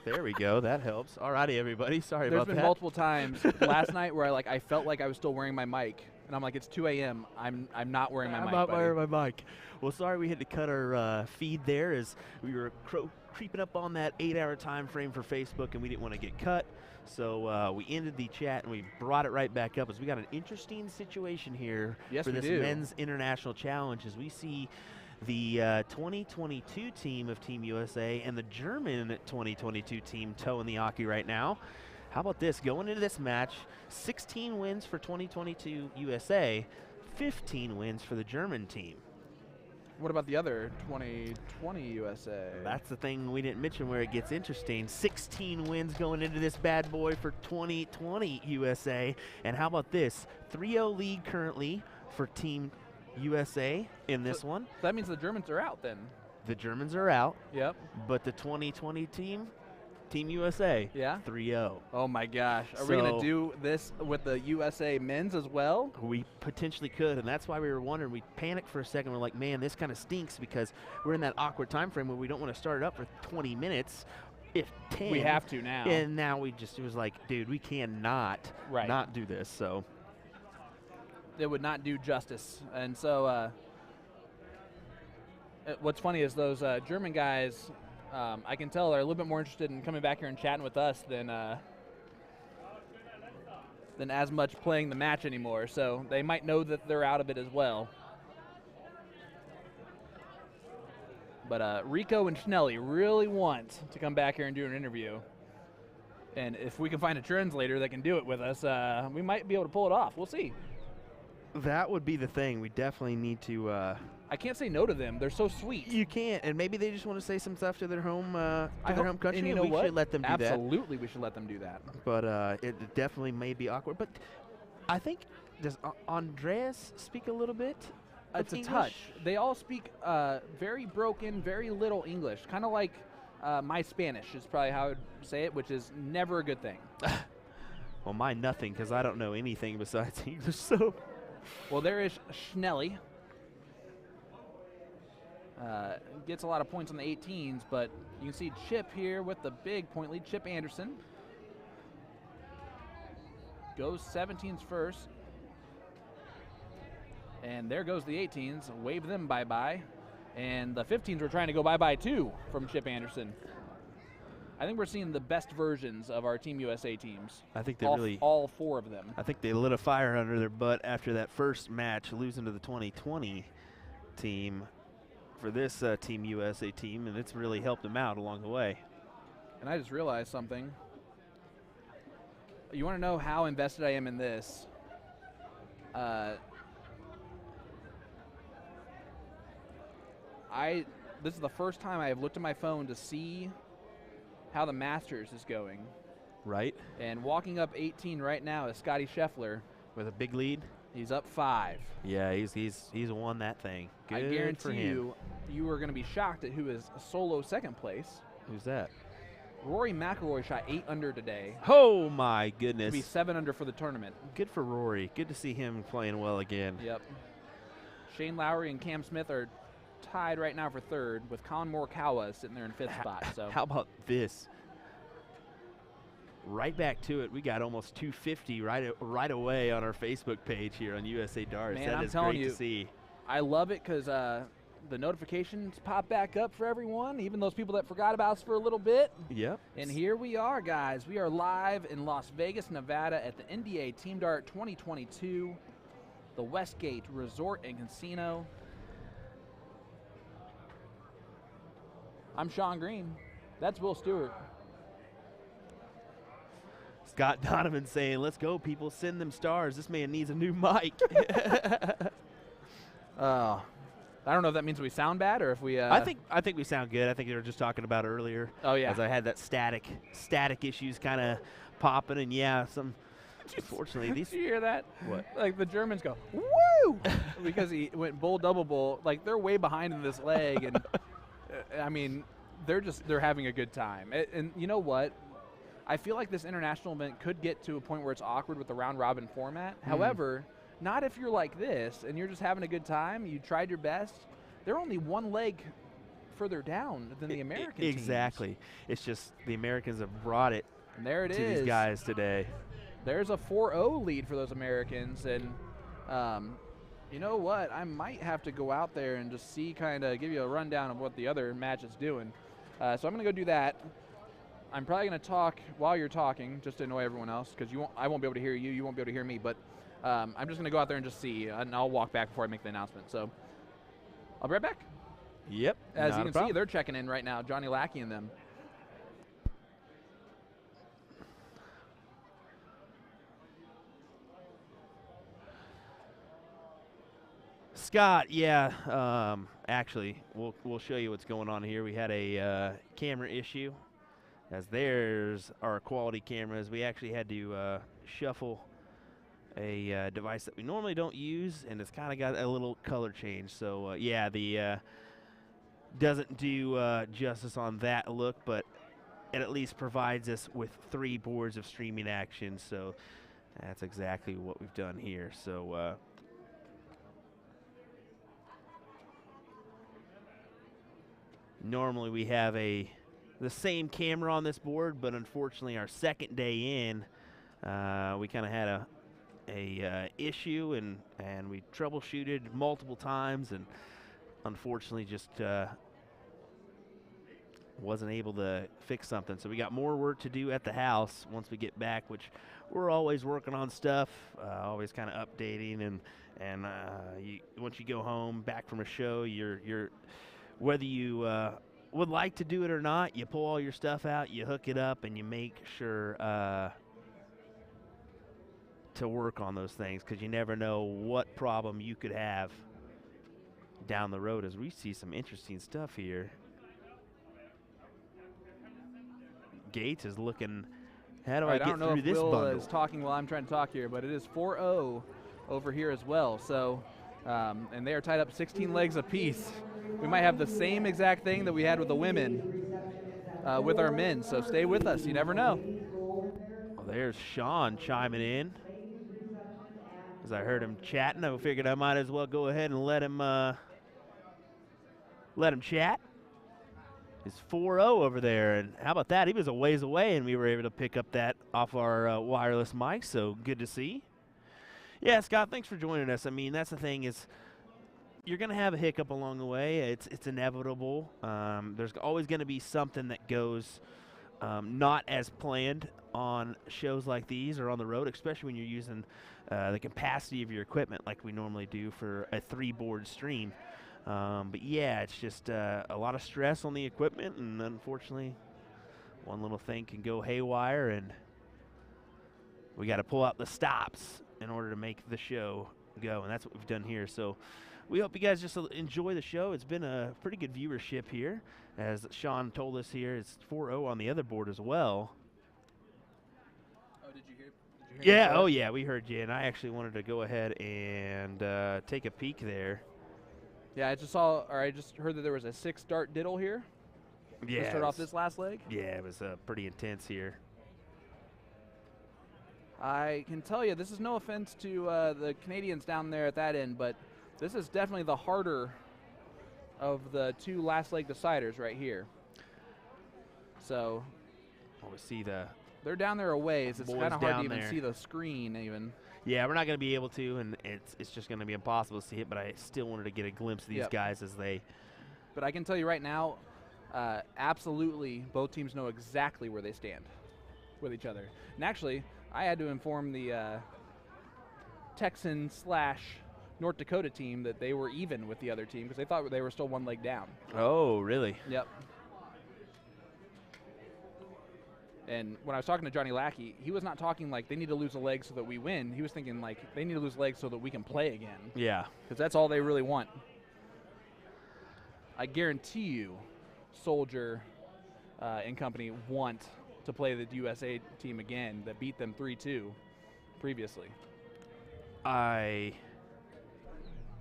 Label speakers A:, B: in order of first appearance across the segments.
A: There we go. That helps. All righty, everybody. Sorry
B: There's
A: about
B: been
A: that.
B: multiple times last night where I felt like I was still wearing my mic, and I'm like, it's 2 a.m. I'm not wearing my mic.
A: I'm not
B: buddy.
A: wearing my mic. Well, sorry we had to cut our feed there as we were creeping up on that 8-hour time frame for Facebook, and we didn't want to get cut. So we ended the chat, and we brought it right back up as we got an interesting situation here for this men's international challenge as we see the 2022 team of Team USA and the German 2022 team toeing the Aki right now. How about this? Going into this match, 16 wins for 2022 USA, 15 wins for the German team.
B: What about the other 2020 USA?
A: That's the thing we didn't mention where it gets interesting. 16 wins going into this bad boy for 2020 USA. And how about this? 3-0 lead currently for Team USA in this one.
B: So that means the Germans are out then.
A: The Germans are out.
B: Yep.
A: But the 2020 team, Team USA, 3-0.
B: Oh my gosh. Are we going to do this with the USA men's as well?
A: We potentially could, and that's why we were wondering. We panicked for a second. We're like, man, this kind of stinks because we're in that awkward time frame where we don't want to start it up for 20 minutes. If 10.
B: We have to now.
A: And now it was like, dude, we cannot not do this. So
B: it would not do justice. And so what's funny is those German guys, I can tell they're a little bit more interested in coming back here and chatting with us than as much playing the match anymore. So they might know that they're out of it as well. But Rico and Schnelly really want to come back here and do an interview. And if we can find a translator that can do it with us, we might be able to pull it off. We'll see.
A: That would be the thing. We definitely need to.
B: I can't say no to them. They're so sweet.
A: You can't, and maybe they just want to say some stuff to their home, home country.
B: And you know
A: we
B: what?
A: should let them do that.
B: Absolutely, we should let them do that.
A: But it definitely may be awkward. But I think does Andreas speak a little bit?
B: It's a
A: English?
B: touch. They all speak very broken, very little English. Kind of like my Spanish is probably how I would say it, which is never a good thing.
A: Well, mine nothing because I don't know anything besides English. So.
B: Well, there is Schnelly. Gets a lot of points on the 18s, but you can see Chip here with the big point lead. Chip Anderson goes 17s first. And there goes the 18s. Wave them bye-bye. And the 15s were trying to go bye-bye too from Chip Anderson. I think we're seeing the best versions of our Team USA teams.
A: I think they
B: all four of them.
A: I think they lit a fire under their butt after that first match, losing to the 2020 team for this Team USA team, and it's really helped them out along the way.
B: And I just realized something. You want to know how invested I am in this? This is the first time I have looked at my phone to see how the Masters is going.
A: Right.
B: And walking up 18 right now is Scotty Scheffler.
A: With a big lead.
B: He's up 5.
A: Yeah, he's won that thing. Good
B: I guarantee
A: for him.
B: you are going to be shocked at who is solo second place.
A: Who's that?
B: Rory McIlroy shot 8 under today.
A: Oh my goodness.
B: To be 7 under for the tournament.
A: Good for Rory. Good to see him playing well again.
B: Yep. Shane Lowry and Cam Smith are tied right now for 3rd, with Colin Morikawa sitting there in 5th spot. So
A: how about this? Right back to it. We got almost 250 right away on our Facebook page here on USA Darts.
B: Man,
A: that is great to see.
B: I love it because the notifications pop back up for everyone, even those people that forgot about us for a little bit.
A: Yep.
B: And here we are, guys. We are live in Las Vegas, Nevada at the NDA Team Dart 2022, the Westgate Resort and Casino. I'm Sean Green. That's Will Stewart.
A: Scott Donovan saying, let's go, people. Send them stars. This man needs a new mic.
B: I don't know if that means we sound bad or if we.
A: I think we sound good. I think they were just talking about earlier.
B: Oh yeah.
A: As I had that static issues kind of popping, and yeah, some. Unfortunately, these.
B: Did you hear that?
A: What?
B: Like the Germans go woo because he went bull double bull. Like they're way behind in this leg, and I mean they're having a good time. And you know what? I feel like this international event could get to a point where it's awkward with the round robin format. However, not if you're like this and you're just having a good time. You tried your best. They're only one leg further down than the American
A: Exactly.
B: teams.
A: It's just the Americans have brought it
B: And there it
A: to
B: is.
A: these guys today.
B: There's a 4-0 lead for those Americans, and you know what? I might have to go out there and just see, give you a rundown of what the other match is doing. So I'm going to go do that. I'm probably going to talk while you're talking, just to annoy everyone else, because I won't be able to hear you. You won't be able to hear me. But I'm just going to go out there and just see, and I'll walk back before I make the announcement. So I'll be right back.
A: Yep.
B: As you can see, they're checking in right now, Johnny Lackey and them.
A: Scott, yeah, actually, we'll show you what's going on here. We had a camera issue, as there's our quality cameras. We actually had to shuffle a device that we normally don't use, and it's kind of got a little color change. So, yeah, the doesn't do justice on that look, but it at least provides us with 3 boards of streaming action. So that's exactly what we've done here. So, normally we have the same camera on this board, but unfortunately our second day in, we kind of had a issue, and we troubleshooted multiple times, and unfortunately just wasn't able to fix something. So we got more work to do at the house once we get back, which we're always working on stuff, always kind of updating, and once you go home back from a show, you're whether you would like to do it or not, you pull all your stuff out, you hook it up, and you make sure to work on those things, because you never know what problem you could have down the road. As we see some interesting stuff here. Gates is looking, how do I get through this bundle?
B: I don't know if Will is talking while I'm trying to talk here, but it is 4-0 over here as well. So, and they are tied up 16 legs apiece. We might have the same exact thing that we had with the women with our men, so stay with us. You never know.
A: Well, there's Sean chiming in. As I heard him chatting, I figured I might as well go ahead and let him chat. It's 4-0 over there, and how about that? He was a ways away, and we were able to pick up that off our wireless mic, so good to see. Yeah, Scott, thanks for joining us. I mean, that's the thing is, you're going to have a hiccup along the way. It's inevitable. There's always going to be something that goes not as planned on shows like these or on the road, especially when you're using the capacity of your equipment like we normally do for a 3-board stream. But yeah, it's just a lot of stress on the equipment, and unfortunately, one little thing can go haywire, and we got to pull out the stops in order to make the show go, and that's what we've done here. So we hope you guys just enjoy the show. It's been a pretty good viewership here. As Sean told us here, it's 4-0 on the other board as well.
B: Oh, did you hear
A: Yeah, oh yeah, we heard you, and I actually wanted to go ahead and take a peek there.
B: Yeah, I just heard that there was a 6-dart diddle here.
A: Yeah.
B: To start off this last leg.
A: Yeah, it was pretty intense here.
B: I can tell you, this is no offense to the Canadians down there at that end, but this is definitely the harder of the 2 last leg deciders right here. So,
A: we see
B: they're down there a ways. It's kind of hard to even
A: there.
B: See the screen even.
A: Yeah, we're not going to be able to, and it's just going to be impossible to see it, but I still wanted to get a glimpse of these guys as they...
B: But I can tell you right now, absolutely both teams know exactly where they stand with each other. And actually, I had to inform the Texan/North Dakota team that they were even with the other team because they thought they were still 1 leg down.
A: Oh, really?
B: Yep. And when I was talking to Johnny Lackey, he was not talking like they need to lose a leg so that we win. He was thinking like they need to lose legs so that we can play again.
A: Yeah.
B: Because that's all they really want. I guarantee you, Soldier and company want to play the USA team again that beat them 3-2 previously.
A: I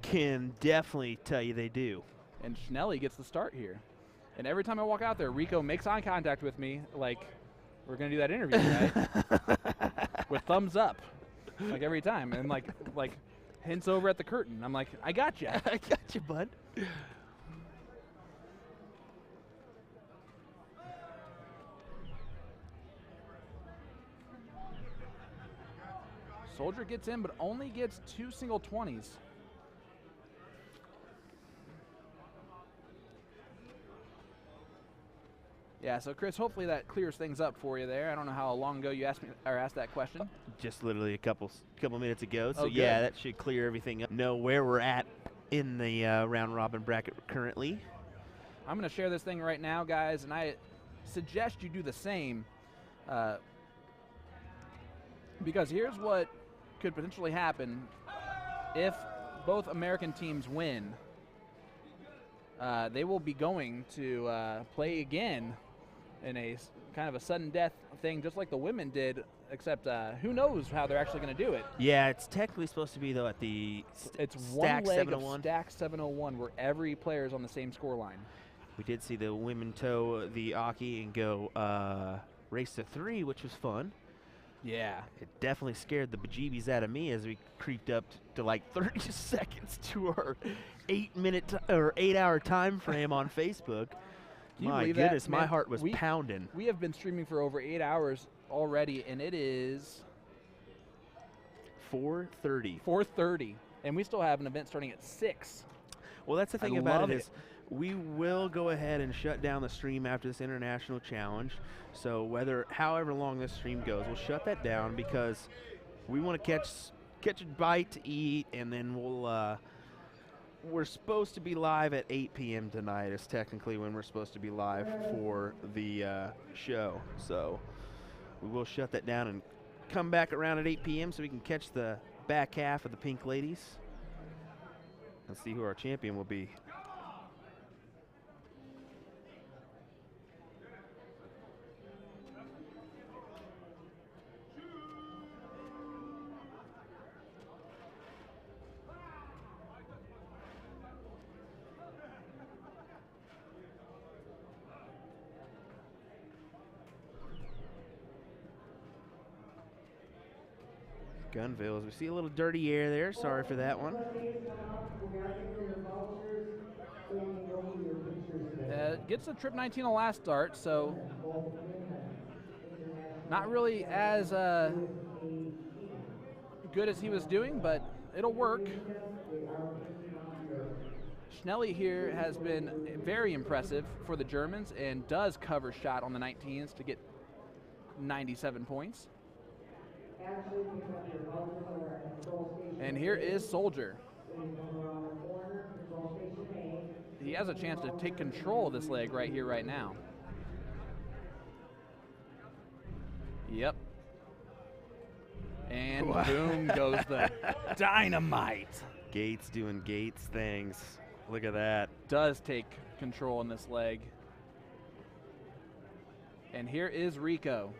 A: can definitely tell you they do.
B: And Schnelly gets the start here. And every time I walk out there, Rico makes eye contact with me like, we're going to do that interview, right? With thumbs up, like every time. And like hints over at the curtain. I'm like, I got you.
A: I got you, bud.
B: Soldier gets in, but only gets 2 single 20s. Yeah, so Chris, hopefully that clears things up for you there. I don't know how long ago you asked that question.
A: Just literally a couple minutes ago. So
B: Oh,
A: yeah,
B: good.
A: that should clear everything up. Know where we're at in the round robin bracket currently.
B: I'm going to share this thing right now, guys, and I suggest you do the same. Because here's what could potentially happen if both American teams win. They will be going to play again in a kind of a sudden death thing, just like the women did, except who knows how they're actually going to do it.
A: Yeah, it's technically supposed to be, though, at the
B: It's
A: stack
B: one leg
A: 701.
B: of stack 701 where every player is on the same score line.
A: We did see the women tow the Aki and go race to 3, which was fun.
B: Yeah.
A: It definitely scared the bejeebies out of me as we creeped up to like 30 seconds to our 8-hour time frame on Facebook.
B: Can you
A: My
B: believe
A: goodness,
B: that?
A: my
B: Man,
A: heart was pounding.
B: We have been streaming for over 8 hours already, and it is
A: 4:30.
B: 4:30, and we still have an event starting at 6.
A: Well, that's the thing
B: I
A: about
B: love
A: it is we will go ahead and shut down the stream after this international challenge. So however long this stream goes, we'll shut that down because we want to catch a bite to eat, and then we're supposed to be live at 8 p.m. tonight is technically when we're supposed to be live for the show. So we will shut that down and come back around at 8 p.m. so we can catch the back half of the Pink Ladies and see who our champion will be. Gunville, we see a little dirty air there. Sorry for that one.
B: Gets the trip 19 on last start, so not really as good as he was doing, but it'll work. Schnelly here has been very impressive for the Germans and does cover shot on the 19s to get 97 points. And here is Soldier. He has a chance to take control of this leg right here, right now. Yep. And boom goes the dynamite.
A: Gates doing Gates things. Look at that.
B: Does take control in this leg. And here is Rico.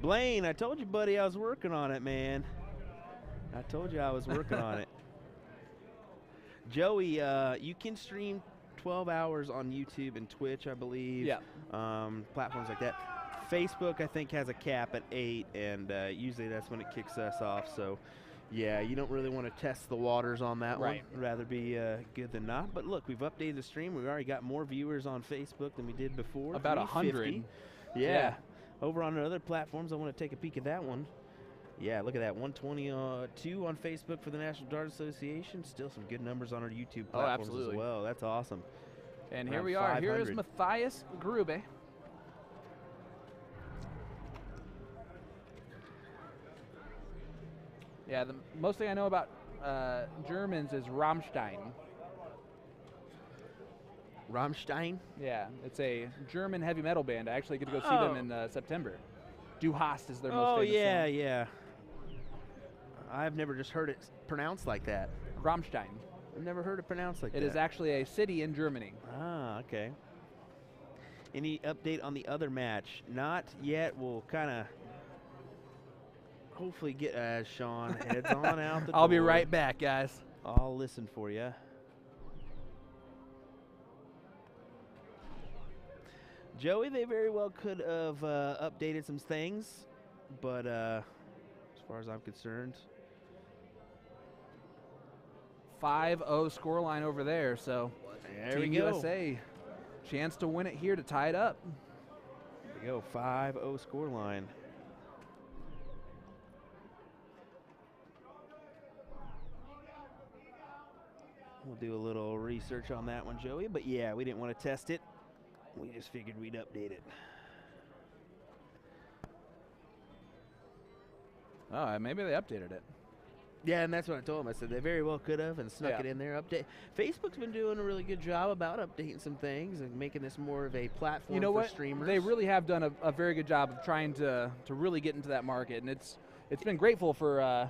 A: Blaine, I told you, buddy, I was working on it, man. I told you I was working on it. Joey, you can stream 12 hours on YouTube and Twitch, I believe.
B: Yeah.
A: Platforms like that. Facebook, I think, has a cap at 8, and usually that's when it kicks us off. So, yeah, you don't really want to test the waters on that
B: Right.
A: one. Rather be good than not. But look, we've updated the stream. We've already got more viewers on Facebook than we did before.
B: About
A: 350.
B: 100.
A: Yeah. Over on other platforms, I want to take a peek at that one. Yeah, look at that, 122 on Facebook for the National Dart Association. Still some good numbers on our YouTube platforms as well. That's awesome.
B: And
A: Around
B: here we are.
A: 500.
B: Here is Matthias Grube. Yeah, the most thing I know about Germans is Rammstein.
A: Rammstein?
B: Yeah, it's a German heavy metal band. I actually get to go see them in September. Du Hast is their most famous song.
A: Yeah. I've never just heard it pronounced like that.
B: Rammstein.
A: I've never heard it pronounced like that.
B: It is actually a city in Germany.
A: Ah, okay. Any update on the other match? Not yet. We'll kind of hopefully get Sean heads on out the door.
B: I'll be right back, guys.
A: I'll listen for you. Joey, they very well could have updated some things, but as far as I'm concerned,
B: 5-0 scoreline over there, so
A: there
B: Team
A: we go.
B: USA, chance to win it here to tie it up.
A: we go, 5-0 scoreline. We'll do a little research on that one, Joey. But yeah, we didn't want to test it. We just figured we'd update it.
B: Oh, maybe they updated it.
A: Yeah, and that's what I told them. I said they very well could have and snuck it in there. Facebook's been doing a really good job about updating some things and making this more of a platform for streamers.
B: They really have done a very good job of trying to really get into that market, and it's been grateful for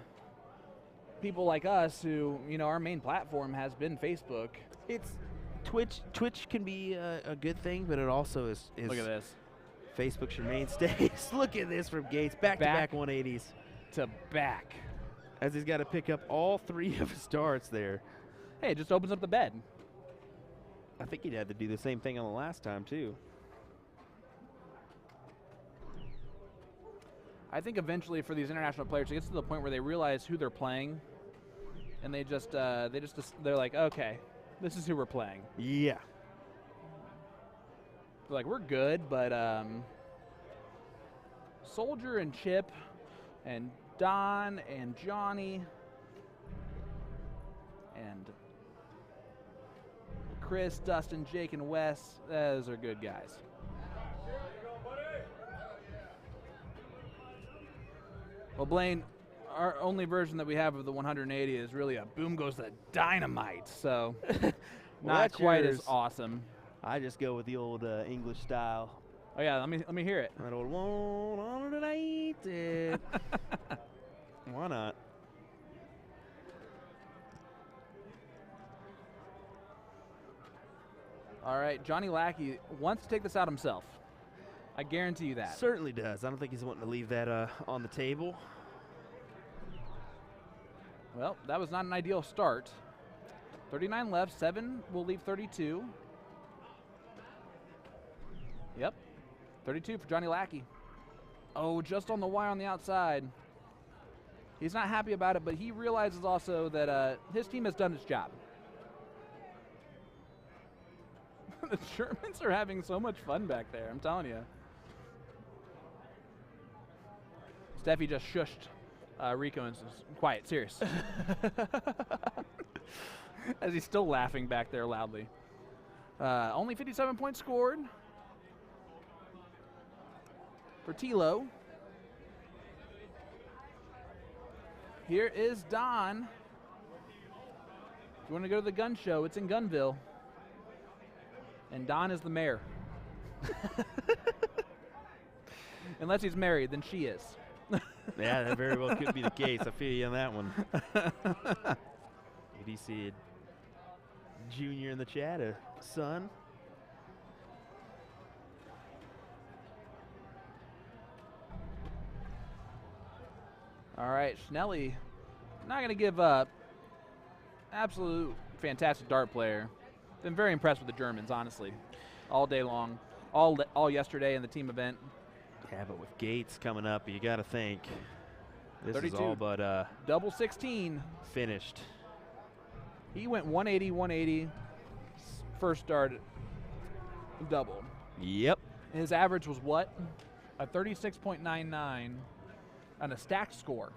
B: people like us who, our main platform has been Facebook.
A: It's Twitch can be a good thing, but it also is
B: Look at this.
A: Facebook's your mainstay. Look at this from Gates. Back-to-back 180s.
B: To back.
A: As he's got to pick up all 3 of his darts there.
B: Hey, it just opens up the bed.
A: I think he'd had to do the same thing on the last time, too.
B: I think eventually for these international players, it gets to the point where they realize who they're playing, and they're like, okay, this is who we're playing.
A: Yeah.
B: They're like, we're good, but Soldier and Chip and Don and Johnny and Chris, Dustin, Jake, and Wes, those are good guys. Well, Blaine, our only version that we have of the 180 is really a boom goes the dynamite, so not quite as awesome.
A: I just go with the old English style.
B: Oh yeah, let me hear it.
A: That old 180. Why not?
B: All right, Johnny Lackey wants to take this out himself. I guarantee you that.
A: Certainly does. I don't think he's wanting to leave that on the table.
B: Well, that was not an ideal start. 39 left, 7 will leave 32. Yep, 32 for Johnny Lackey. Oh, just on the wire on the outside. He's not happy about it, but he realizes also that his team has done its job. The Germans are having so much fun back there, I'm telling you. Steffi just shushed Rico and says, quiet, serious. As he's still laughing back there loudly. Only 57 points scored for Tilo. Here is Don. If you want to go to the gun show, it's in Gunville. And Don is the mayor. Unless he's married, then she is.
A: Yeah, that very well could be the case. I feel you on that one. ADC Junior in the chat, a son.
B: All right, Schnelly, not going to give up. Absolute fantastic dart player. Been very impressed with the Germans, honestly, all day long, all yesterday in the team event.
A: Yeah, but with Gates coming up, you got to think this
B: 32.
A: is all but
B: double 16
A: finished.
B: He went 180, 180. First dart double.
A: Yep.
B: His average was what? A 36.99 on a stacked score.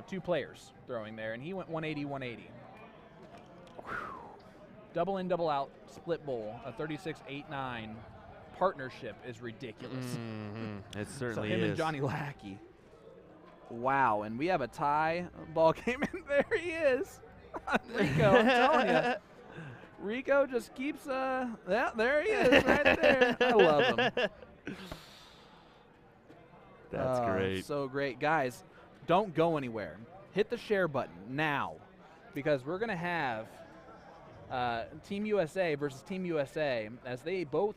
B: 2 players throwing there, and he went 180, 180. Double in, double out, split bowl, a 36.89. Partnership is ridiculous.
A: It certainly
B: so him
A: is.
B: and Johnny Lackey. Wow, and we have a tie. Ball came in. There he is. Rico, I'm telling you. Rico just keeps, yeah, there he is right there. I love him.
A: That's great.
B: So great. Guys, don't go anywhere. Hit the share button now because we're going to have Team USA versus Team USA as they both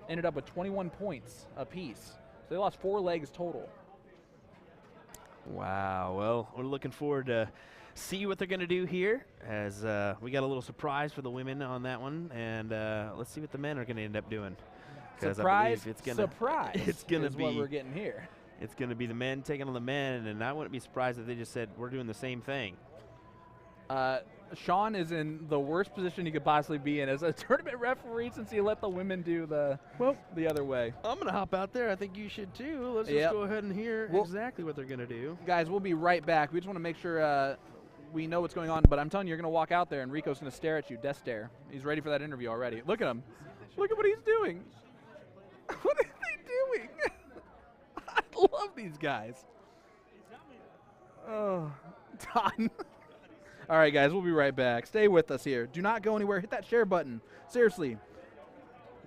B: ended up with 21 points apiece. So they lost 4 legs total.
A: Wow. Well, we're looking forward to see what they're going to do here as we got a little surprise for the women on that one. And let's see what the men are going to end up doing.
B: Surprise,
A: it's gonna,
B: surprise
A: it's gonna
B: is
A: be
B: what we're getting here.
A: It's going to be the men taking on the men, and I wouldn't be surprised if they just said, we're doing the same thing.
B: Sean is in the worst position he could possibly be in as a tournament referee since he let the women do the other way.
A: I'm going to hop out there. I think you should too. Let's just go ahead and hear exactly what they're going to do.
B: Guys, we'll be right back. We just want to make sure we know what's going on, but I'm telling you, you're going to walk out there and Rico's going to stare at you, death stare. He's ready for that interview already. Look at him. Look at what he's doing. What are they doing? I love these guys. Oh, Don. All right, guys, we'll be right back. Stay with us here. Do not go anywhere. Hit that share button. Seriously.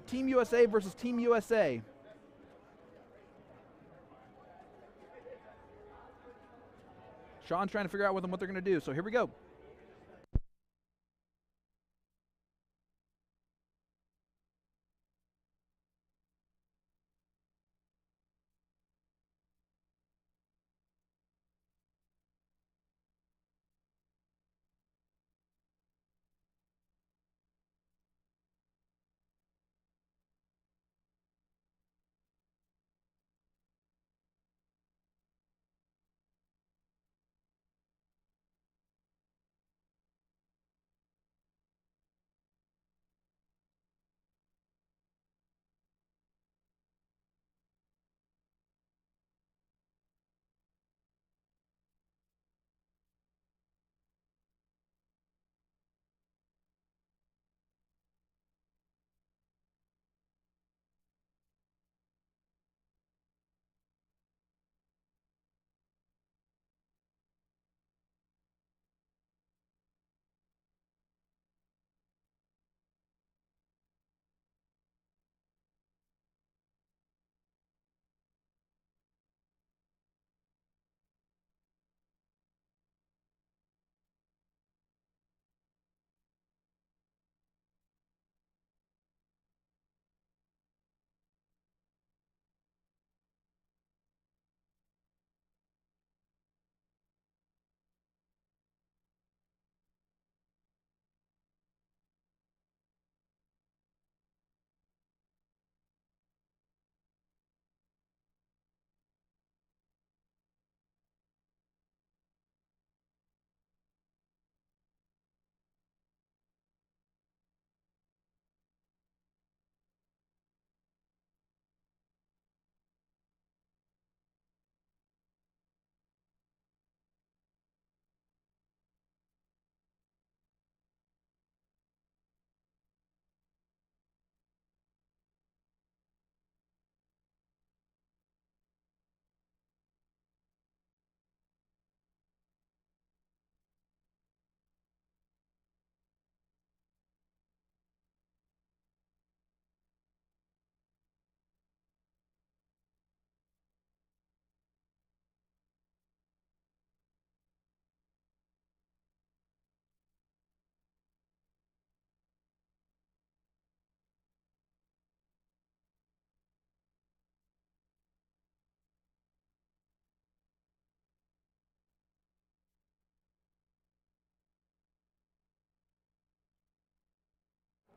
B: Team USA versus Team USA. Sean's trying to figure out with them what they're going to do, so here we go.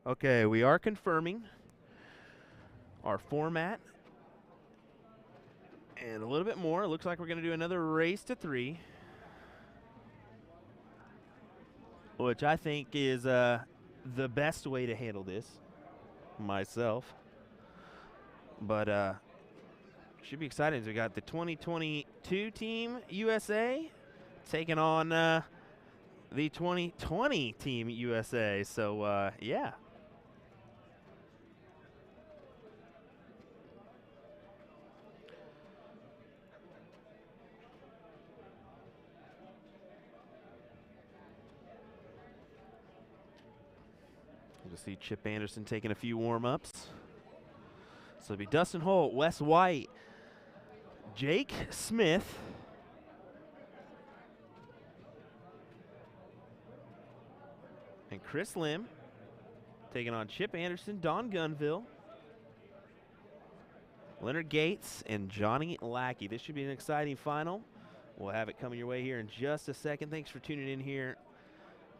A: Okay, we are confirming our format and a little bit more. It looks like we're going to do another race to 3, which I think is the best way to handle this myself. But should be exciting. We got the 2022 Team USA taking on the 2020 Team USA. So, yeah. You'll see Chip Anderson taking a few warm-ups. So it'll be Dustin Holt, Wes White, Jake Smith, and Chris Lim taking on Chip Anderson, Don Gunville, Leonard Gates, and Johnny Lackey. This should be an exciting final. We'll have it coming your way here in just a second. Thanks for tuning in here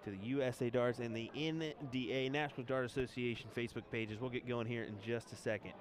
A: to the USA Darts and the NDA, National Dart Association Facebook pages. We'll get going here in just a second.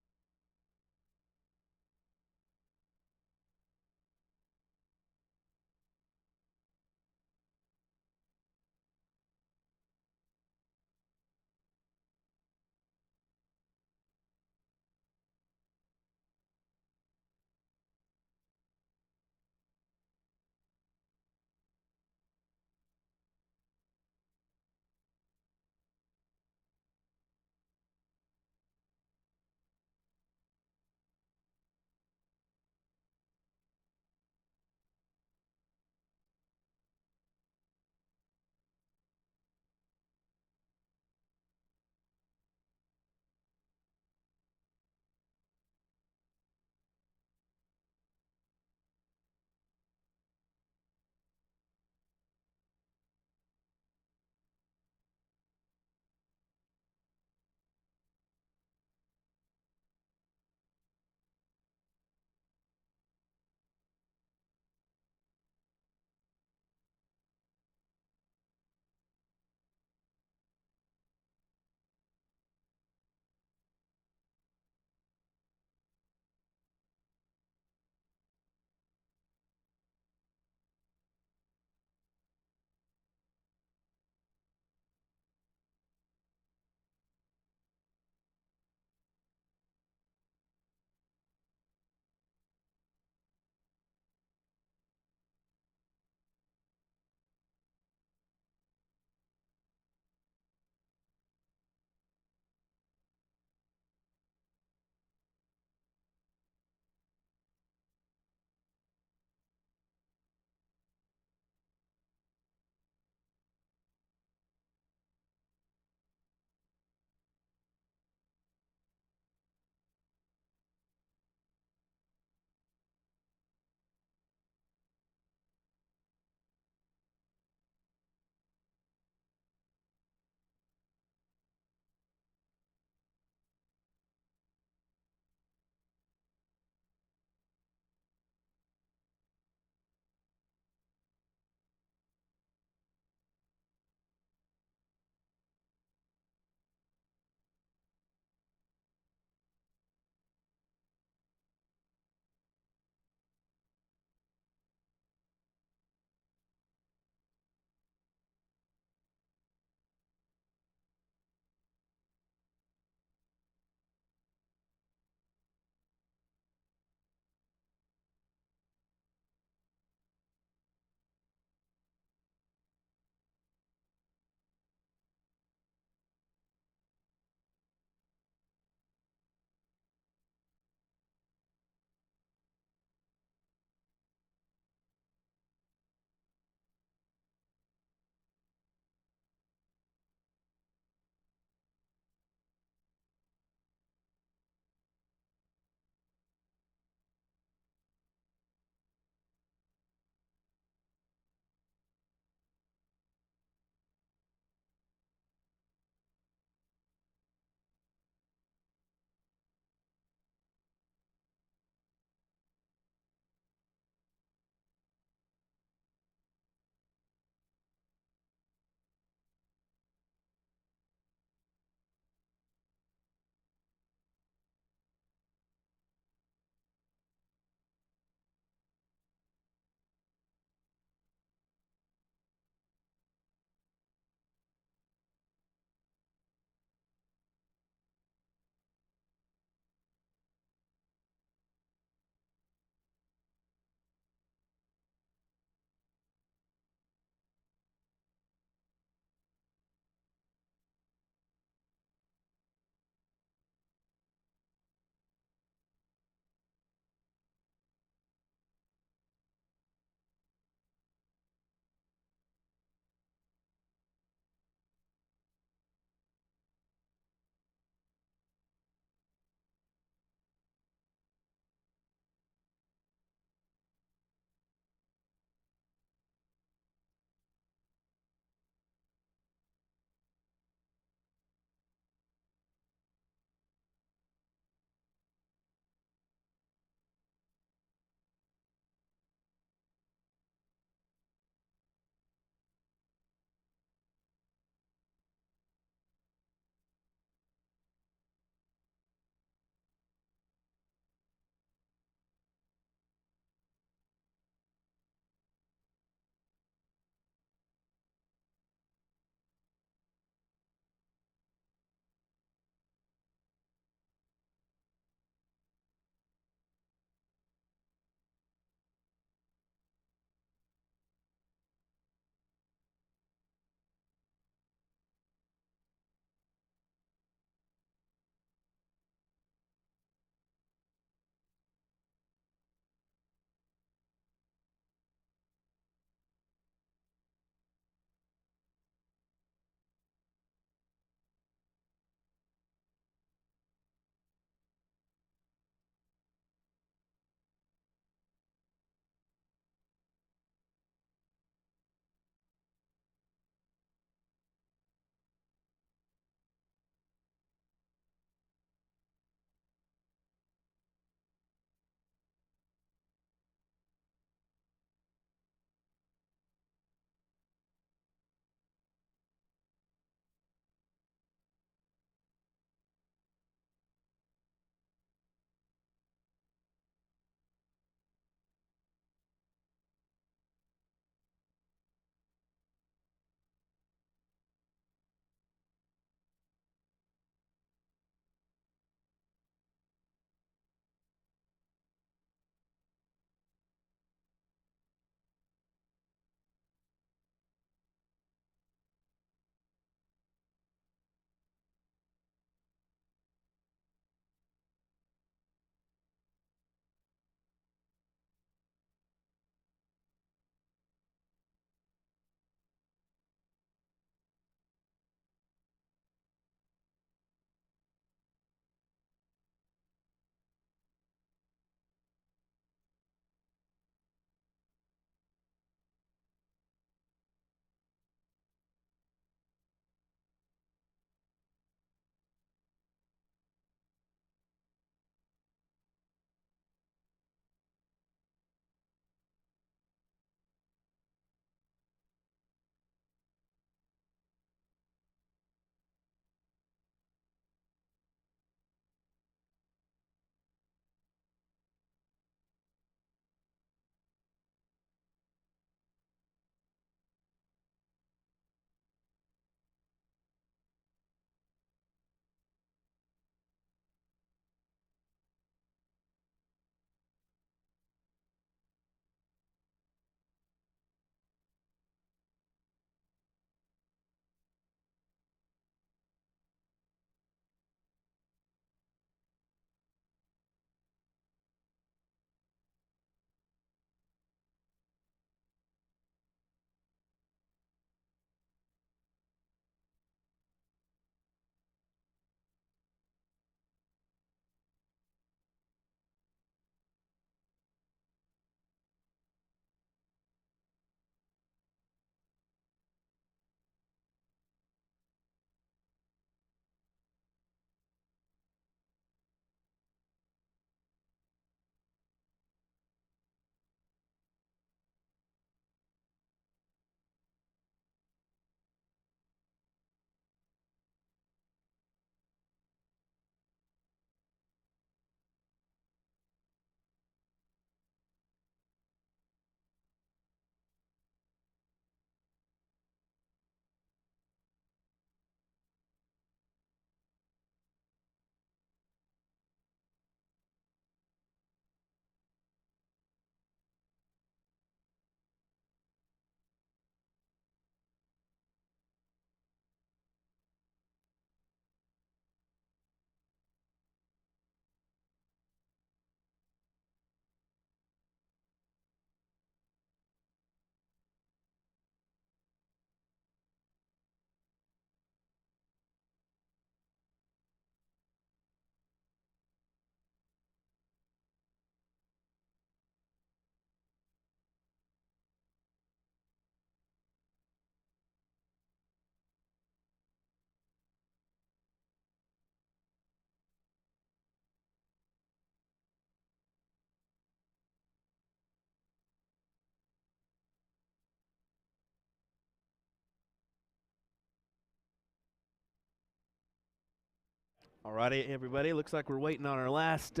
A: Alrighty, everybody. Looks like we're waiting on our last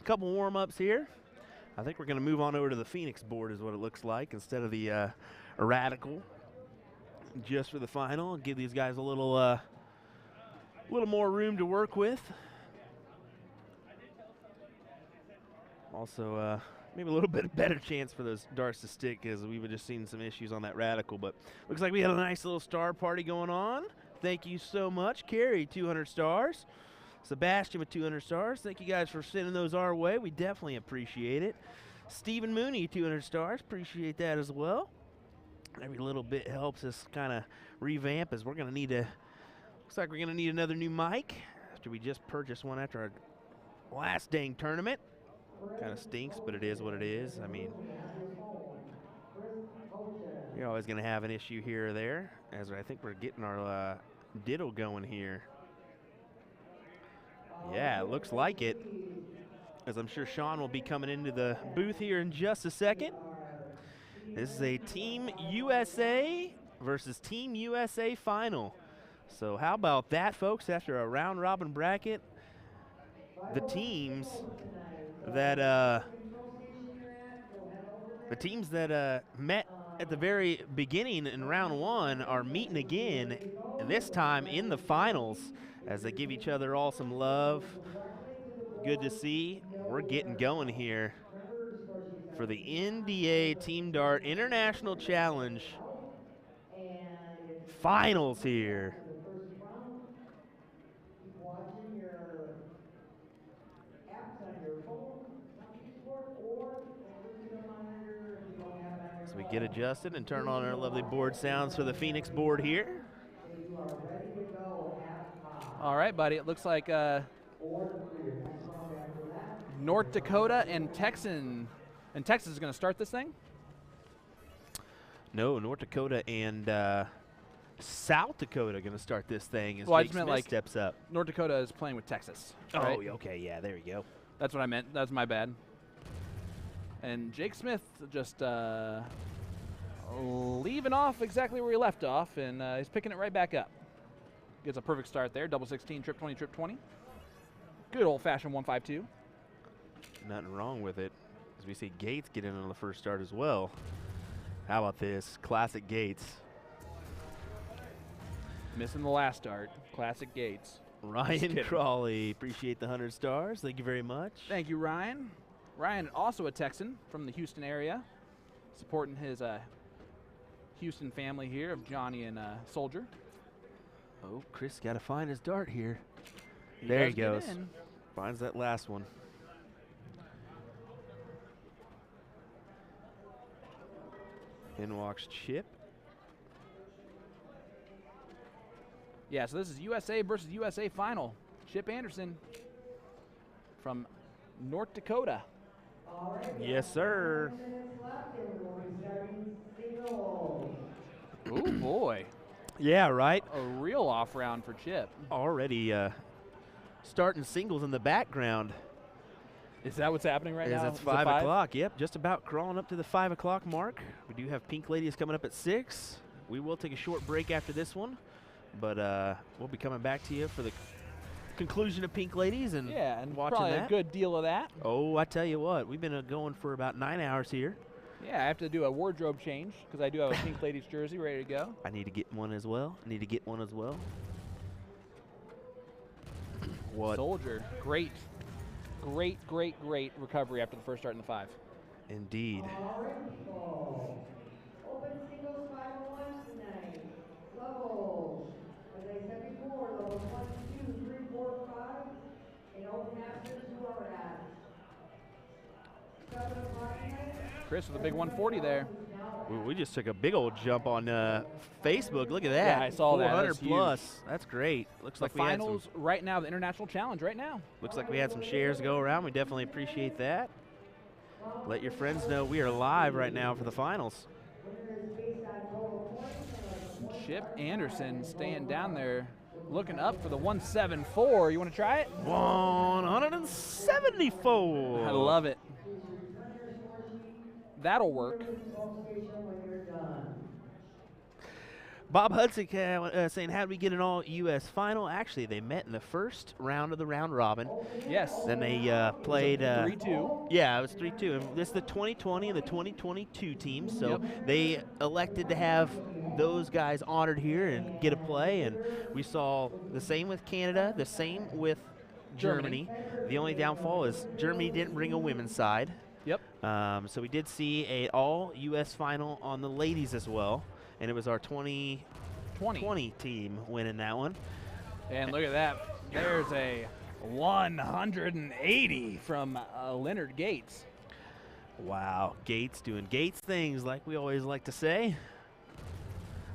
A: couple warm-ups here. I think we're going to move on over to the Phoenix board is what it looks like instead of the Radikal just for the final. Give these guys a little more room to work with. Also, maybe a little bit better chance for those darts to stick because we've just seen some issues on that Radikal. But looks like we had a nice little star party going on. Thank you so much. Carrie, 200 stars. Sebastian with 200 stars. Thank you guys for sending those our way. We definitely appreciate it. Stephen Mooney, 200 stars. Appreciate that as well. Every little bit helps us kind of revamp as we're going to need to, looks like we're going to need another new mic after we just purchased one after our last dang tournament. Kind of stinks, but it is what it is. I mean, you're always going to have an issue here or there, as I think we're getting our diddle going here. Yeah, it looks like it, as I'm sure Sean will be coming into the booth here in just a second. This is a Team USA versus Team USA final. So how about that, folks? After a round-robin bracket, the teams that met at the very beginning in round one are meeting again, and this time in the finals as they give each other all some love. Good to see. We're getting going here for the NDA Team Dart International Challenge finals here. So we get adjusted and turn on our lovely board sounds for the Phoenix board here.
B: All right, buddy. It looks like North Dakota and Texas is going to start this thing?
A: No, North Dakota and South Dakota going to start this thing as
B: Well, I
A: Jake
B: just meant
A: Smith
B: like
A: steps up.
B: North Dakota is playing with Texas. Right?
A: Oh, okay, yeah, there you go.
B: That's what I meant. That's my bad. And Jake Smith just leaving off exactly where he left off, and he's picking it right back up. Gets a perfect start there. Double 16, trip 20, trip 20. Good old-fashioned 152.
A: Nothing wrong with it. As we see Gates get in on the first start as well. How about this? Classic Gates.
B: Missing the last start. Classic Gates.
A: Ryan Crawley, appreciate the 100 stars. Thank you very much.
B: Thank you, Ryan. Ryan, also a Texan from the Houston area, supporting his Houston family here of Johnny and Soldier.
A: Oh, Chris got to find his dart here. There he goes. Finds that last one. In walks Chip.
B: Yeah, so this is USA versus USA final. Chip Anderson from North Dakota.
A: Yes, sir.
B: Oh, boy.
A: Yeah, right.
B: A real off round for Chip.
A: Already starting singles in the background.
B: Is that what's happening right now?
A: It's 5 o'clock. Yep, just about crawling up to the 5 o'clock mark. We do have Pink Ladies coming up at 6. We will take a short break after this one, but we'll be coming back to you for the conclusion of Pink Ladies and watching
B: probably
A: that.
B: A good deal of that.
A: Oh, I tell you what, we've been going for about 9 hours here.
B: Yeah, I have to do a wardrobe change because I do have a Pink Ladies jersey ready to go.
A: I need to get one as well. What?
B: Soldier, great recovery after the first start in the 5.
A: Indeed.
C: Open singles 501 tonight. Levels, as I said before, levels 1, 2, 3, 4, 5. And open masters who are at 7 o'clock tonight.
B: Chris with a big 140 there.
A: We just took a big old jump on Facebook. Look at that.
B: Yeah, I saw that.
A: 400
B: That's
A: plus.
B: huge.
A: That's great. Looks
B: The
A: like we had some,
B: finals right now, the international challenge right now.
A: looks like we had some shares go around. We definitely appreciate that. Let your friends know we are live right now for the finals.
B: Chip Anderson staying down there, looking up for the 174. You want to try it?
A: 174.
B: I love it. That'll work.
A: Bob Hudson saying, how did we get an all-U.S. final? Actually, they met in the first round of the round robin.
B: Yes.
A: Then they played
B: 3-2.
A: Yeah, it was 3-2. And this is the 2020 and the 2022 teams, so
B: Yep.
A: they elected to have those guys honored here and get a play. And we saw the same with Canada, the same with Germany. The only downfall is Germany didn't bring a women's side.
B: Yep.
A: So we did see a all-U.S. final on the ladies as well, and it was our 2020 team winning that one.
B: And look at that. There's a 180 from Leonard Gates.
A: Wow, Gates doing Gates things like we always like to say.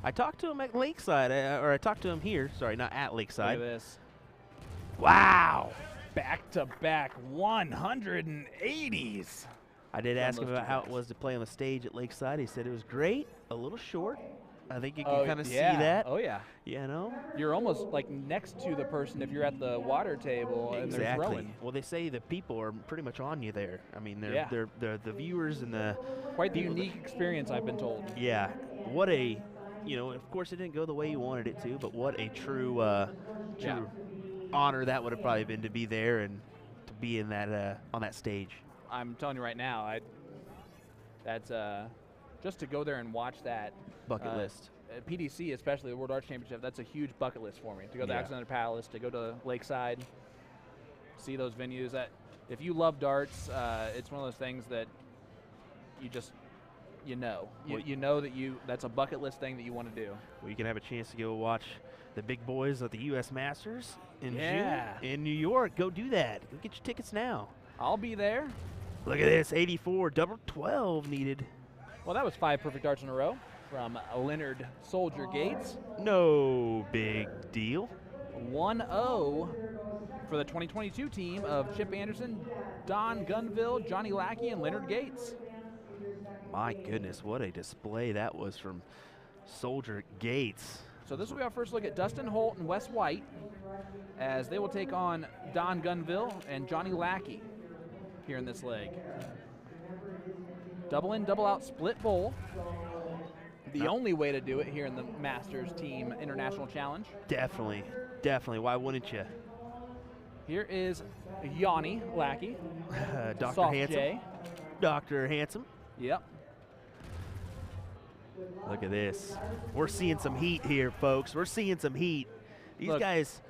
A: I talked to him at Lakeside, or I talked to him here. Sorry, not at Lakeside.
B: Look at this.
A: Wow.
B: Back-to-back 180s.
A: I did ask him about how it was to play on the stage at Lakeside. He said it was great, a little short. I think you can kind of see that.
B: Oh, yeah.
A: You know?
B: You're almost like next to the person if you're at the water table and they're throwing.
A: Well, they say the people are pretty much on you there. I mean, they're the viewers and the
B: quite the unique experience, I've been told.
A: Yeah. What a, you know, of course it didn't go the way you wanted it to, but what a true honor that would have probably been to be there and to be in that on that stage.
B: I'm telling you right now, that's just to go there and watch that
A: Bucket list.
B: PDC, especially the World Arts Championship, that's a huge bucket list for me. To go to the Alexander Palace, to go to Lakeside, see those venues. That if you love darts, it's one of those things that you just you know that that's a bucket list thing that you want to do.
A: Well, you can have a chance to go watch the big boys at the U.S. Masters in
B: Yeah.
A: June in New York. Go do that. Go get your tickets now.
B: I'll be there.
A: Look at this, 84, double 12 needed.
B: Well, that was 5 perfect darts in a row from Leonard Soldier Gates.
A: No big deal.
B: 1-0 for the 2022 team of Chip Anderson, Don Gunville, Johnny Lackey, and Leonard Gates.
A: My goodness, what a display that was from Soldier Gates.
B: So this will be our first look at Dustin Holt and Wes White as they will take on Don Gunville and Johnny Lackey here in this leg. Double in, double out, split bowl. The only way to do it here in the Masters Team International Challenge.
A: Definitely, definitely. Why wouldn't you?
B: Here is Johnny Lackey.
A: Dr.
B: Soft
A: Handsome.
B: J.
A: Dr. Handsome.
B: Yep.
A: Look at this. We're seeing some heat here, folks. We're seeing some heat. These guys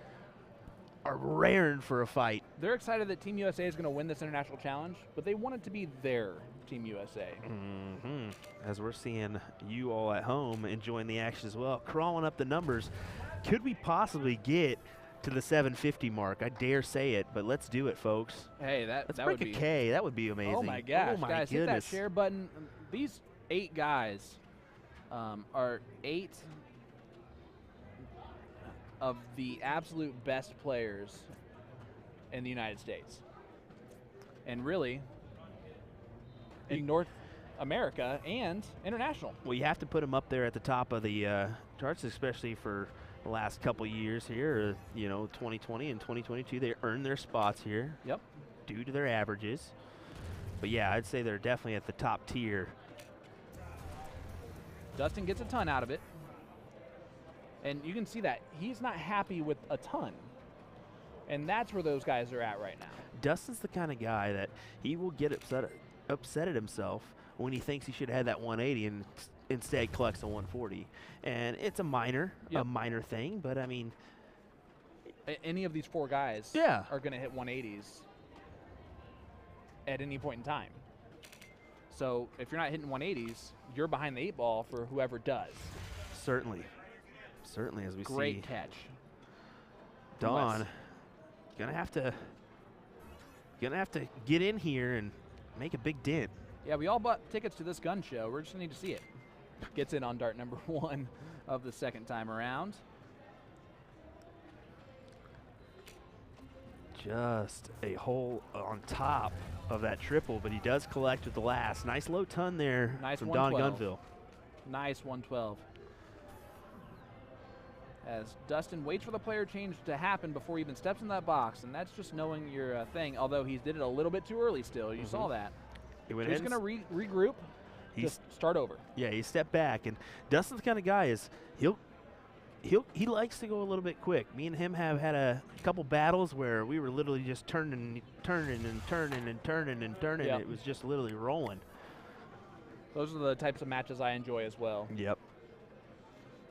A: are raring for a fight.
B: They're excited that Team USA is going to win this international challenge, but they want it to be their Team USA.
A: Mm-hmm. As we're seeing you all at home enjoying the action as well, crawling up the numbers. Could we possibly get to the 750 mark? I dare say it, but let's do it, folks.
B: Hey,
A: let's
B: that
A: break
B: would be
A: a K. That would be amazing.
B: Oh my gosh,
A: oh my
B: guys,
A: goodness.
B: hit that share button. These 8 guys are 8 of the absolute best players in the United States, and really in North America and international.
A: Well, you have to put them up there at the top of the charts, especially for the last couple years here. You know, 2020 and 2022, they earned their spots here.
B: Yep.
A: Due to their averages. But yeah, I'd say they're definitely at the top tier.
B: Dustin gets a ton out of it. And you can see that he's not happy with a ton. And that's where those guys are at right now.
A: Dustin's the kind of guy that he will get upset at himself when he thinks he should have had that 180 and instead collects a 140. And it's a minor thing, but I mean,
B: any of these 4 guys are going to hit 180s at any point in time. So if you're not hitting 180s, you're behind the 8 ball for whoever does.
A: Certainly. Certainly, as we see.
B: Great catch.
A: Don gonna have to get in here and make a big dent.
B: Yeah, we all bought tickets to this gun show. We're just gonna need to see it. Gets in on dart number 1 of the second time around.
A: Just a hole on top of that triple, but he does collect with the last. Nice low ton there from Don Gunville.
B: Nice 112. As Dustin waits for the player change to happen before he even steps in that box, and that's just knowing your thing, although he did it a little bit too early still. You saw that. So he's going to regroup, just start over.
A: Yeah, he stepped back, and Dustin's the kind of guy he'll he likes to go a little bit quick. Me and him have had a couple battles where we were literally just turning.
B: Yep.
A: It was just literally rolling.
B: Those are the types of matches I enjoy as well.
A: Yep.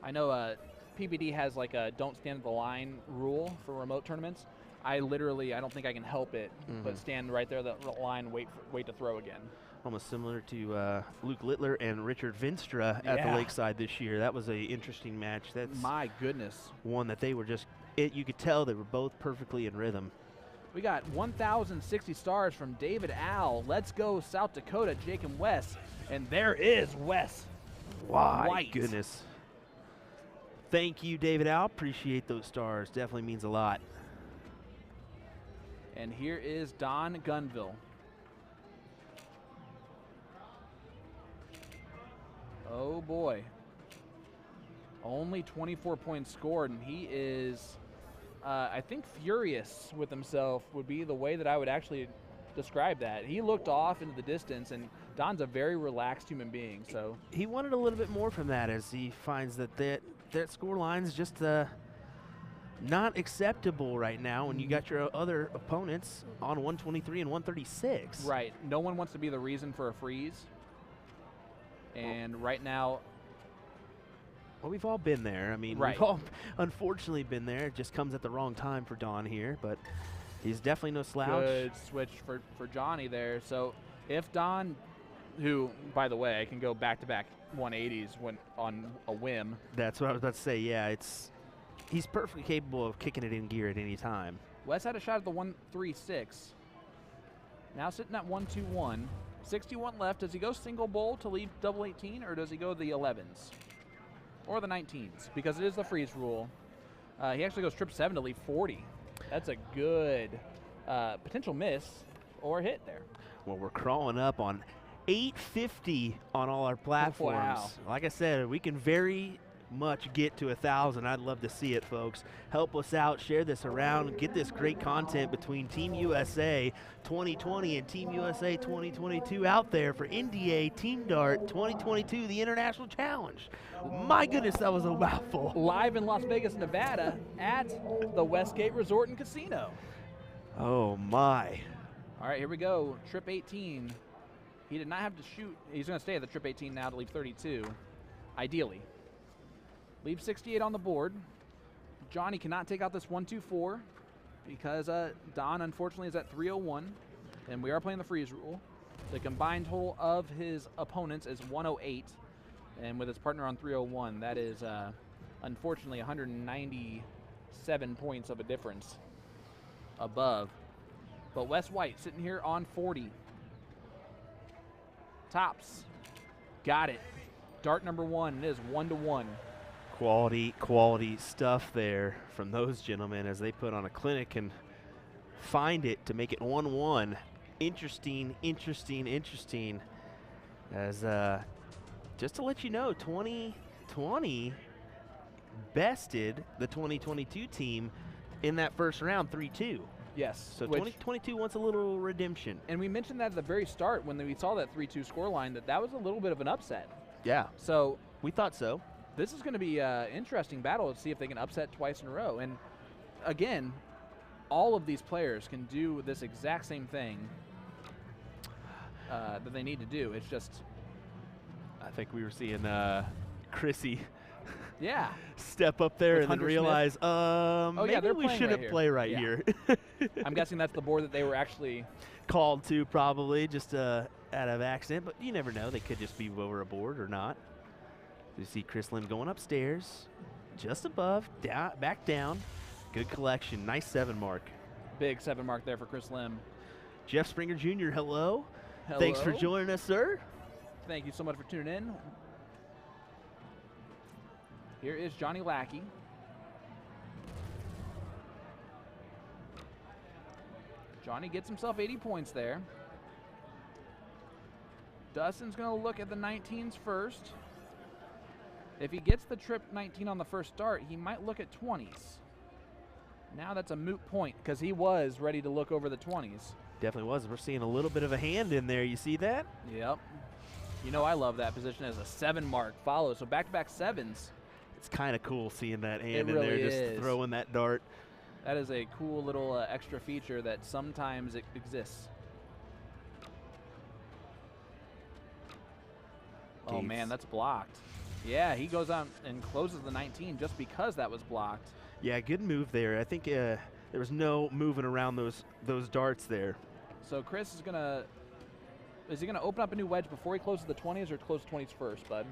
B: I know PBD has like a don't stand at the line rule for remote tournaments. I don't think I can help it, but stand right there at the line, wait to throw again.
A: Almost similar to Luke Littler and Richard Vinstra at the Lakeside this year. That was a interesting match. That's
B: my goodness.
A: One that they were just, you could tell they were both perfectly in rhythm.
B: We got 1,060 stars from David Al. Let's go South Dakota, Jake and Wes. And there is Wes.
A: My goodness. Thank you, David Al. Appreciate those stars. Definitely means a lot.
B: And here is Don Gunville. Oh boy. Only 24 points scored, and he is, I think, furious with himself would be the way that I would actually describe that. He looked off into the distance, and Don's a very relaxed human being. So
A: he wanted a little bit more from that, as he finds that score line's just not acceptable right now when you got your other opponents on 123 and 136.
B: Right. No one wants to be the reason for a freeze. And right now,
A: well, we've all been there. I mean, we've all unfortunately been there. It just comes at the wrong time for Don here, but he's definitely no slouch.
B: Good switch for Johnny there. So if Don, who, by the way, can go back-to-back 180s when on a whim.
A: That's what I was about to say. Yeah, he's perfectly capable of kicking it in gear at any time.
B: Wes had a shot at the 136. Now sitting at 121. 61 left. Does he go single bowl to leave double 18, or does he go the 11s? Or the 19s, because it is the freeze rule. He actually goes trip 7 to leave 40. That's a good potential miss or hit there.
A: Well, we're crawling up on 850 on all our platforms.
B: Wow.
A: Like I said, we can very much get to 1,000. I'd love to see it, folks. Help us out, share this around, get this great content between Team USA 2020 and Team USA 2022 out there for NDA Team Dart 2022, the International Challenge. My goodness, that was a mouthful.
B: Live in Las Vegas, Nevada at the Westgate Resort and Casino.
A: Oh my.
B: All right, here we go. Trip 18. He did not have to shoot. He's going to stay at the trip 18 now to leave 32, ideally. Leave 68 on the board. Johnny cannot take out this 124 because Don, unfortunately, is at 301, and we are playing the freeze rule. The combined total of his opponents is 108, and with his partner on 301, that is, unfortunately, 197 points of a difference above. But Wes White sitting here on 40. Tops. Got it. Dart number 1 is 1-1.
A: Quality stuff there from those gentlemen as they put on a clinic and find it to make it 1-1. Interesting. As just to let you know, 2020 bested the 2022 team in that first round 3-2.
B: Yes.
A: So 2022 wants a little redemption.
B: And we mentioned that at the very start when we saw that 3-2 scoreline that was a little bit of an upset.
A: Yeah.
B: So
A: we thought so.
B: This is going to be an interesting battle to see if they can upset twice in a row. And again, all of these players can do this exact same thing that they need to do. It's just,
A: I think we were seeing Chrissy step up there and then realize, maybe we shouldn't play right here.
B: I'm guessing that's the board that they were actually
A: called to, probably just out of accident, but you never know. They could just be over a board or not. You see Chris Lim going upstairs, just above, back down. Good collection. Nice 7 mark.
B: Big 7 mark there for Chris Lim.
A: Jeff Springer Jr., hello.
B: Hello.
A: Thanks for joining us, sir.
B: Thank you so much for tuning in. Here is Johnny Lackey. Johnny gets himself 80 points there. Dustin's going to look at the 19s first. If he gets the trip 19 on the first start, he might look at 20s. Now that's a moot point because he was ready to look over the 20s.
A: Definitely was. We're seeing a little bit of a hand in there. You see that?
B: Yep. You know I love that position as a 7 mark follow. So back-to-back 7s
A: It's kind of cool seeing that hand
B: It
A: in
B: really
A: there, just
B: is.
A: throwing that dart.
B: That is a cool little extra feature that sometimes it exists. Oh
A: Gates.
B: man, that's blocked. Yeah, he goes out and closes the 19 just because that was blocked.
A: Yeah, good move there. I think there was no moving around those darts there.
B: So Chris is gonna open up a new wedge before he closes the 20s or close the 20s first, bud?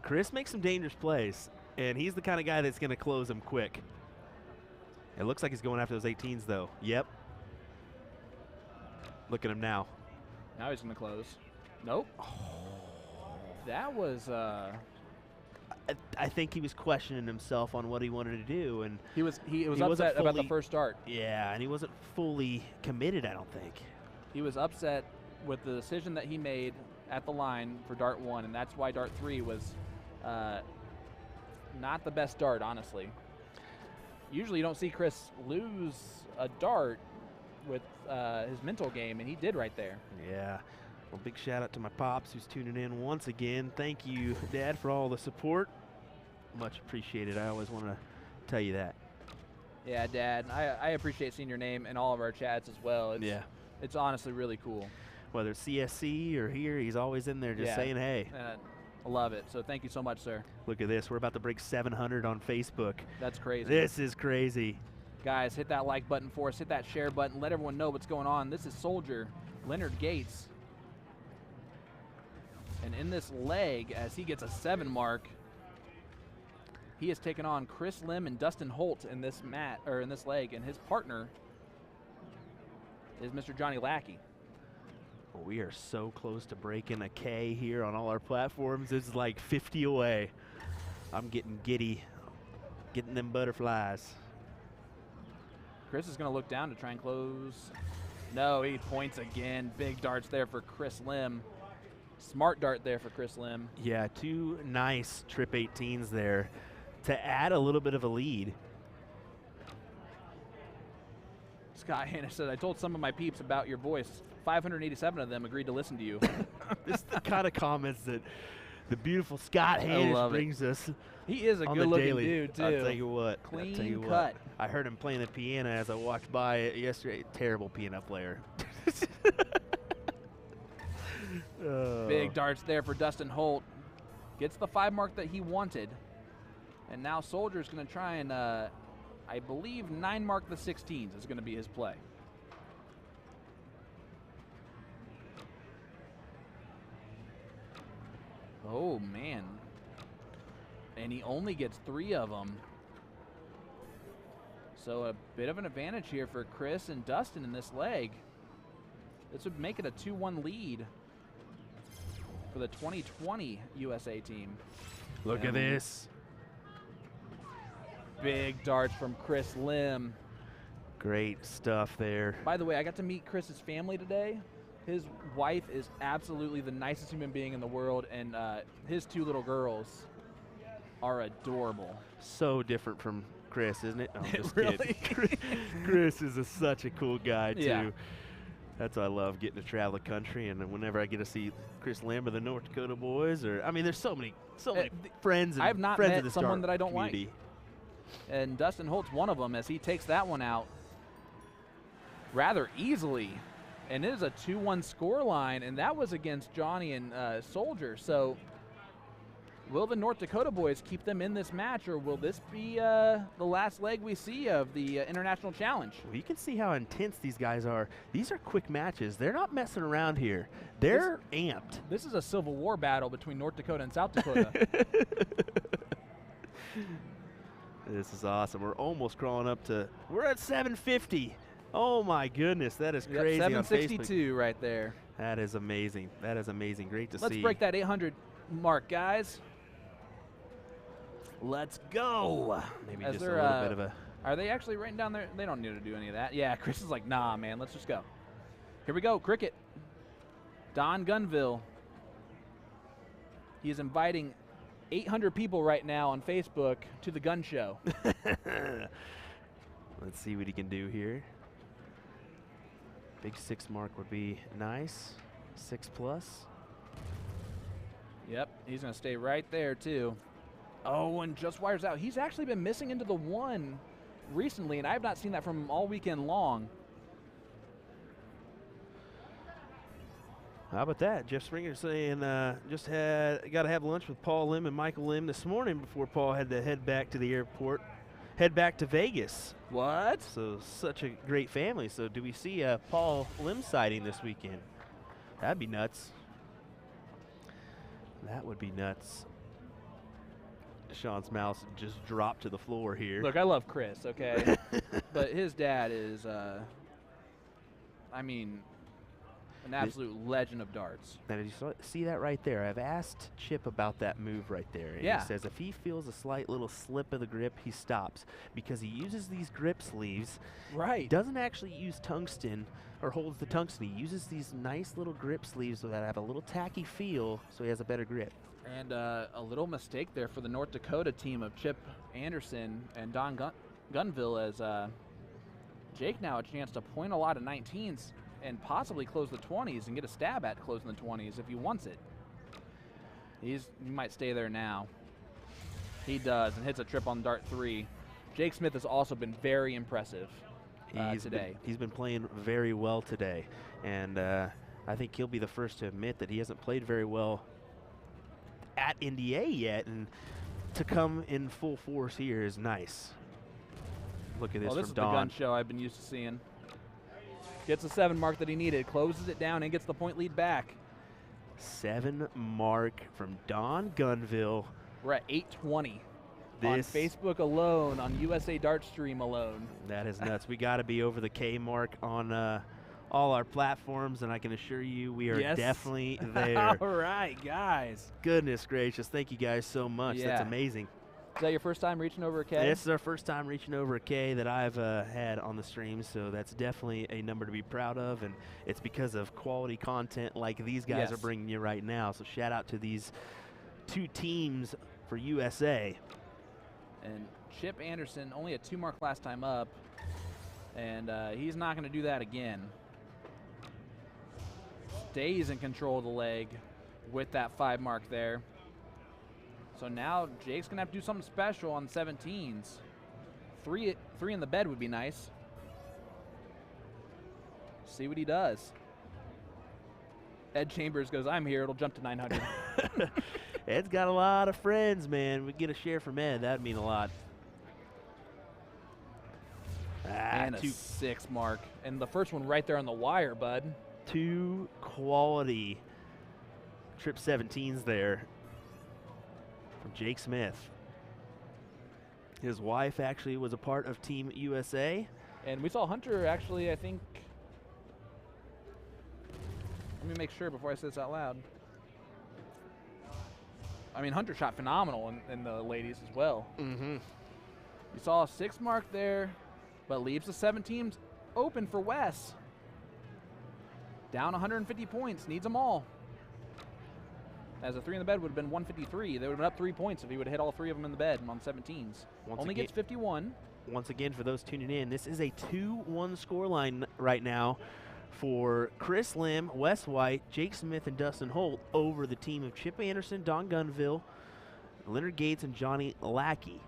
A: Chris makes some dangerous plays, and he's the kind of guy that's going to close them quick. It looks like he's going after those 18s, though. Yep. Look at him now.
B: Now he's gonna close. Nope. That was
A: I think he was questioning himself on what he wanted to do, and
B: he was
A: wasn't
B: upset about the
A: fully-
B: first dart.
A: yeah, and he wasn't fully committed, I don't think.
B: He was upset with the decision that he made at the line for dart 1, and that's why dart 3 was not the best dart, honestly. Usually you don't see Chris lose a dart with his mental game, and he did right there.
A: Yeah. Well, big shout out to my pops who's tuning in once again. Thank you, Dad, for all the support. Much appreciated. I always want to tell you that.
B: Yeah, Dad, I appreciate seeing your name in all of our chats as well. It's honestly really cool.
A: Whether it's CSC or here, he's always in there just
B: Yeah.
A: saying, hey.
B: I love it. So thank you so much, sir.
A: Look at this. We're about to break 700 on Facebook.
B: That's crazy.
A: This is crazy.
B: Guys, hit that like button for us. Hit that share button. Let everyone know what's going on. This is Soldier Leonard Gates. And in this leg, as he gets a 7 mark, he has taken on Chris Lim and Dustin Holt in this in this leg, and his partner is Mr. Johnny Lackey.
A: Well, we are so close to breaking a K here on all our platforms. It's like 50 away. I'm getting giddy, getting them butterflies.
B: Chris is going to look down to try and close. No, he points again. Big darts there for Chris Lim. Smart dart there for Chris Lim.
A: Yeah, 2 nice trip 18s there to add a little bit of a lead.
B: Scott Hanna said, I told some of my peeps about your voice. 587 of them agreed to listen to you.
A: This is the kind of comments that the beautiful Scott Hanna brings us.
B: He is a
A: on
B: good-looking
A: the daily.
B: dude, too.
A: I'll tell you what.
B: Clean
A: I'll tell you
B: cut.
A: What. I heard him playing the piano as I walked by it yesterday. Terrible piano player.
B: Big darts there for Dustin Holt. Gets the 5 mark that he wanted. And now Soldier's going to try and, I believe, 9 mark the 16s is going to be his play. Oh, man. And he only gets 3 of them. So a bit of an advantage here for Chris and Dustin in this leg. This would make it a 2-1 lead for the 2020 USA team.
A: Look at this.
B: Big darts from Chris Lim.
A: Great stuff there.
B: By the way, I got to meet Chris's family today. His wife is absolutely the nicest human being in the world, and his 2 little girls are adorable.
A: So different from Chris, isn't it? No, I'm just
B: Really?
A: kidding. Chris is such a cool guy, too.
B: Yeah.
A: That's why I love getting to travel the country, and whenever I get to see Chris Lim or the North Dakota boys, or I mean, there's so many friends and
B: I've not
A: friends
B: met
A: of the
B: someone
A: Dart
B: that I don't like.
A: community.
B: And Dustin Holt's one of them as he takes that one out rather easily. And it is a 2-1 score line, and that was against Johnny and Soldier. So will the North Dakota boys keep them in this match, or will this be the last leg we see of the International Challenge?
A: Well, you can see how intense these guys are. These are quick matches. They're not messing around here. They're amped.
B: This is a Civil War battle between North Dakota and South Dakota.
A: This is awesome. We're almost crawling up to, we're at 750. Oh my goodness, that is crazy.
B: Yep,
A: on Facebook.
B: 762 right there.
A: That is amazing. That is amazing. Great to see.
B: Let's break that 800 mark, guys.
A: Let's go. Maybe
B: As
A: just a
B: they're,
A: little bit of a.
B: Are they actually writing down there? They don't need to do any of that. Yeah, Chris is like, nah, man, let's just go. Here we go, cricket. Don Gunville. He is inviting 800 people right now on Facebook to the gun show.
A: Let's see what he can do here. Big 6 mark would be nice. 6+.
B: Yep, he's going to stay right there, too. Oh, and just wires out. He's actually been missing into the 1 recently, and I have not seen that from him all weekend long.
A: How about that? Jeff Springer saying just got to have lunch with Paul Lim and Michael Lim this morning before Paul had to head back to the airport, head back to Vegas.
B: What?
A: So such a great family. So do we see a Paul Lim sighting this weekend? That'd be nuts. That would be nuts. Sean's mouse just dropped to the floor here.
B: Look, I love Chris, okay? But his dad is, I mean, an absolute legend of darts.
A: Now, did you see that right there? I've asked Chip about that move right there. And
B: Yeah.
A: he says if he feels a slight little slip of the grip, he stops because he uses these grip sleeves. He
B: Right.
A: doesn't actually use tungsten or holds the tungsten. He uses these nice little grip sleeves that have a little tacky feel so he has a better grip.
B: And a little mistake there for the North Dakota team of Chip Anderson and Don Gunville as Jake now a chance to point a lot of 19s and possibly close the 20s and get a stab at closing the 20s if he wants it. He might stay there now. He does and hits a trip on dart 3. Jake Smith has also been very impressive today.
A: He's been playing very well today. And I think he'll be the first to admit that he hasn't played very well at NDA yet, and to come in full force here is nice. Look at this
B: Well, this
A: from
B: is the
A: Don.
B: gun show I've been used to seeing. Gets the 7 mark that he needed, closes it down, and gets the point lead back.
A: 7 mark from Don Gunville.
B: We're at 820 on
A: This-
B: Facebook alone, on USA Dart Stream alone.
A: That is nuts. We got to be over the K mark on all our platforms, and I can assure you we are
B: Yes.
A: definitely there.
B: All right, guys.
A: Goodness gracious. Thank you guys so much.
B: Yeah.
A: That's amazing.
B: Is that your first time reaching over a K?
A: This is our first time reaching over a K that I've had on the stream, so that's definitely a number to be proud of, and it's because of quality content like these guys
B: Yes.
A: are bringing you right now. So shout out to these 2 teams for USA.
B: And Chip Anderson, only a 2 mark last time up, and he's not going to do that again. Stays in control of the leg with that 5 mark there. So now Jake's going to have to do something special on 17s. 3 in the bed would be nice. See what he does. Ed Chambers goes, I'm here. It'll jump to 900.
A: Ed's got a lot of friends, man. We get a share from Ed. That'd mean a lot.
B: And a 6 mark. And the first one right there on the wire, bud.
A: 2 quality trip 17s there from Jake Smith. His wife actually was a part of Team USA.
B: And we saw Hunter actually, I think. Let me make sure before I say this out loud. I mean, Hunter shot phenomenal in the ladies as well.
A: Mm-hmm.
B: You saw a 6 mark there, but leaves the 17s open for Wes. Down 150 points, needs them all. As a 3 in the bed would have been 153. They would have been up 3 points if he would have hit all 3 of them in the bed on 17s. Only gets 51.
A: Once again, for those tuning in, this is a 2-1 scoreline right now for Chris Lim, Wes White, Jake Smith, and Dustin Holt over the team of Chip Anderson, Don Gunville, Leonard Gates, and Johnny Lackey.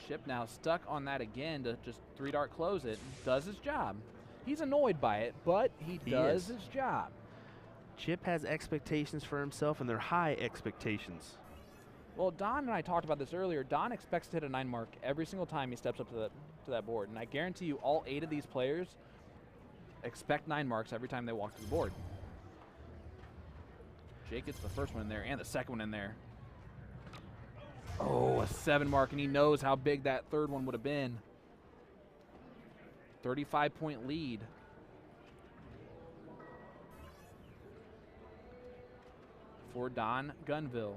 B: Chip now stuck on that again to just 3-dart close it. Does his job. He's annoyed by it, but he does his job.
A: Chip has expectations for himself, and they're high expectations.
B: Well, Don and I talked about this earlier. Don expects to hit a 9 mark every single time he steps up to that board. And I guarantee you all 8 of these players expect 9 marks every time they walk to the board. Jake gets the first one in there and the second one in there. Oh, a 7 mark, and he knows how big that 3rd one would have been. 35-point lead. For Don Gunville.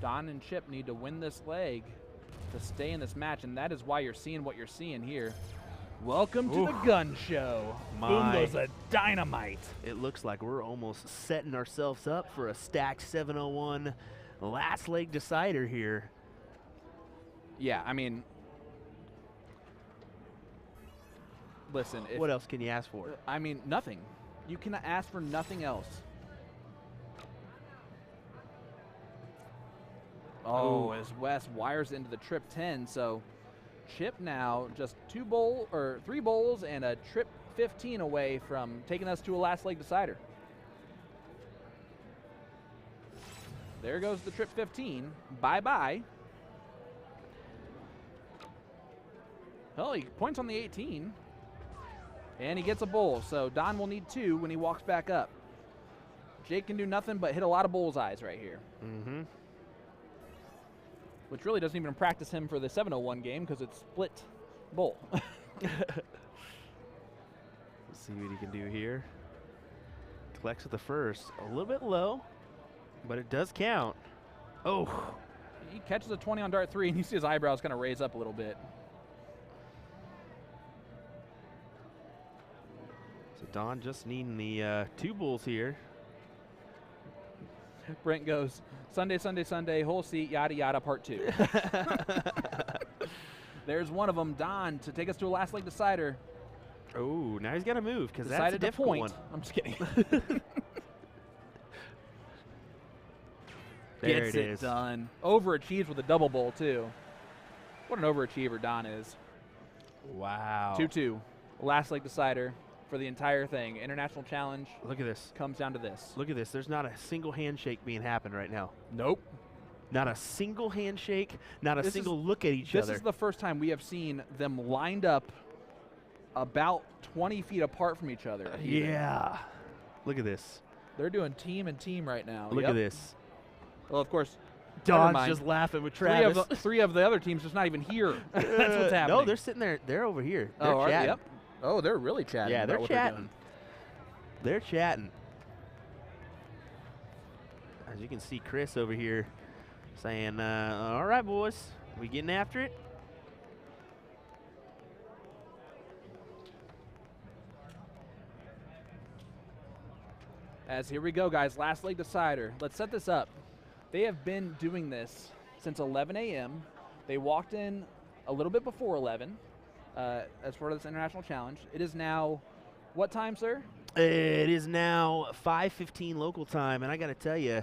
B: Don and Chip need to win this leg to stay in this match, and that is why you're seeing what you're seeing here. Welcome to the gun show. Boom goes a dynamite.
A: It looks like we're almost setting ourselves up for a stacked 701 last leg decider here.
B: Yeah, I mean, Listen,
A: What else can you ask for?
B: I mean, nothing. You can ask for nothing else. Oh, as Wes wires into the trip 10, so Chip now just 3 bowls and a trip 15 away from taking us to a last leg decider. There goes the trip 15. Bye-bye. Well, he points on the 18. And he gets a bowl, so Don will need 2 when he walks back up. Jake can do nothing but hit a lot of bullseyes right here.
A: Mm-hmm.
B: Which really doesn't even practice him for the 701 game because it's split bowl.
A: Let's see what he can do here. Collects with the first. A little bit low, but it does count. Oh.
B: He catches a 20 on dart 3, and you see his eyebrows kind of raise up a little bit.
A: So Don just needing the 2 bulls here.
B: Brent goes, Sunday, Sunday, Sunday, whole seat, yada, yada, part 2. There's one of them, Don, to take us to a last leg decider.
A: Oh, now he's got to move because that's a
B: Decided to
A: difficult
B: point.
A: one.
B: I'm just kidding.
A: There
B: Gets
A: it
B: it
A: is.
B: done. Overachieves with a double bowl, too. What an overachiever Don is.
A: Wow.
B: 2-2. Last leg decider for the entire thing. International challenge
A: Look at this.
B: comes down to this.
A: Look at this. There's not a single handshake being happened right now.
B: Nope.
A: Not a single handshake, not a
B: This
A: single
B: is-
A: look at each
B: This
A: other.
B: is the first time we have seen them lined up about 20 feet apart from each other. even.
A: Yeah. Look at this.
B: They're doing team and team right now.
A: Look
B: Yep.
A: at this.
B: Well, of course, never
A: Don's
B: mind.
A: just laughing with
B: three
A: Travis.
B: of the other teams just not even here. That's what's happening.
A: No, they're sitting there. They're over here. They're
B: are they?
A: chatting.
B: Yep. Oh, they're really chatting.
A: Yeah,
B: about
A: they're
B: what
A: chatting.
B: doing.
A: They're chatting. As you can see, Chris over here saying, all right, boys, we getting after it?
B: As here we go, guys. Last leg decider. Let's set this up. They have been doing this since 11 a.m. They walked in a little bit before 11 as part of this international challenge. It is now what time, sir?
A: It is now 5:15 local time, and I got to tell you,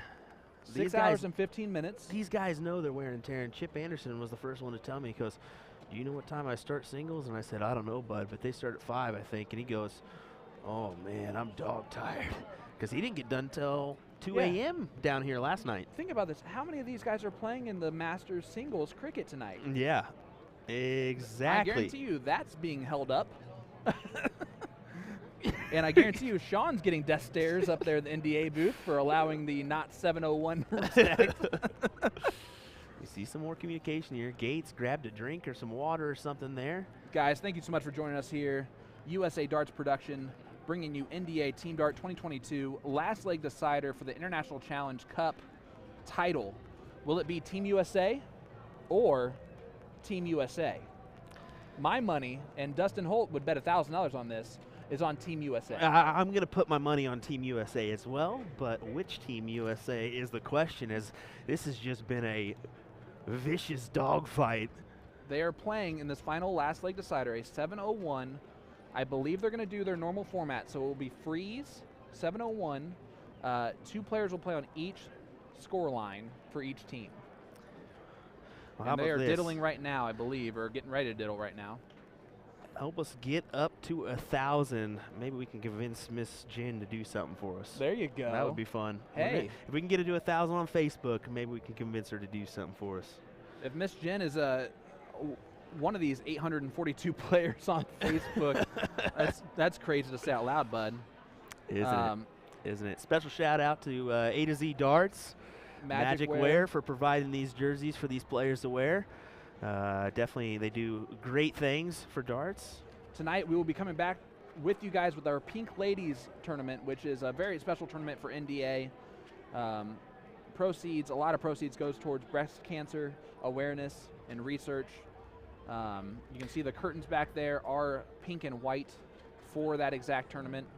B: 6 hours and 15 minutes.
A: these guys know they're wearing and tearing. Chip Anderson was the first one to tell me, because, do you know what time I start singles? And I said, I don't know, bud, but they start at 5, I think. And he goes, oh, man, I'm dog tired. Because he didn't get done till 2
B: Yeah.
A: a.m. down here last night.
B: Think about this. How many of these guys are playing in the Masters singles cricket tonight?
A: Yeah, exactly.
B: I guarantee you that's being held up. And I guarantee you Sean's getting death stares up there in the NDA booth for allowing the not 701 respect.
A: You see some more communication here. Gates grabbed a drink or some water or something there.
B: Guys, thank you so much for joining us here. USA Darts Production bringing you NDA Team Dart 2022 last leg decider for the International Challenge Cup title. Will it be Team USA or Team USA? My money, and Dustin Holt would bet $1,000 on this, is on Team USA.
A: I'm going to put my money on Team USA as well, but which Team USA is the question, as this has just been a vicious dogfight.
B: They are playing in this final last leg decider, a 701. I believe they're going to do their normal format, so it will be freeze, 701. 2 players will play on each score line for each team.
A: Well,
B: And they
A: how
B: are
A: about this?
B: diddling right now, I believe, or getting ready to diddle right now.
A: Help us get up to 1,000. Maybe we can convince Miss Jen to do something for us.
B: There you go.
A: That would be fun.
B: Hey.
A: If we can get her to 1,000 on Facebook, maybe we can convince her to do something for us.
B: If Miss Jen is one of these 842 players on Facebook, that's crazy to say out loud, bud.
A: Isn't it? Special shout out to A to Z Darts,
B: Magic
A: Wear for providing these jerseys for these players to wear. Definitely, they do great things for darts.
B: Tonight we will be coming back with you guys with our Pink Ladies tournament, which is a very special tournament for NDA. A lot of proceeds goes towards breast cancer awareness and research. You can see the curtains back there are pink and white for that exact tournament.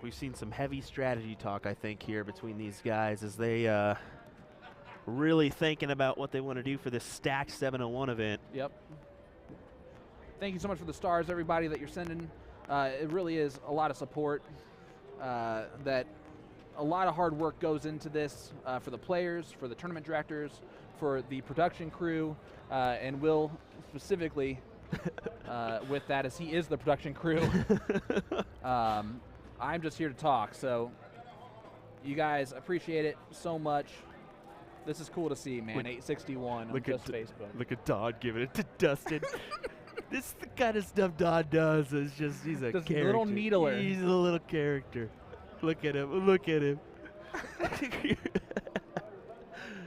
A: We've seen some heavy strategy talk, I think, here between these guys as they really thinking about what they want to do for this stacked 701 event.
B: Yep. Thank you so much for the stars, everybody, that you're sending. It really is a lot of support. That a lot of hard work goes into this for the players, for the tournament directors, for the production crew, and Will specifically with that, as he is the production crew. I'm just here to talk, so you guys appreciate it so much. This is cool to see, man. 861 on just Facebook.
A: Look at Don giving it to Dustin. This is the kind of stuff Don does. It's just, he's a character.
B: Little needler.
A: He's a little character. Look at him. Look at him.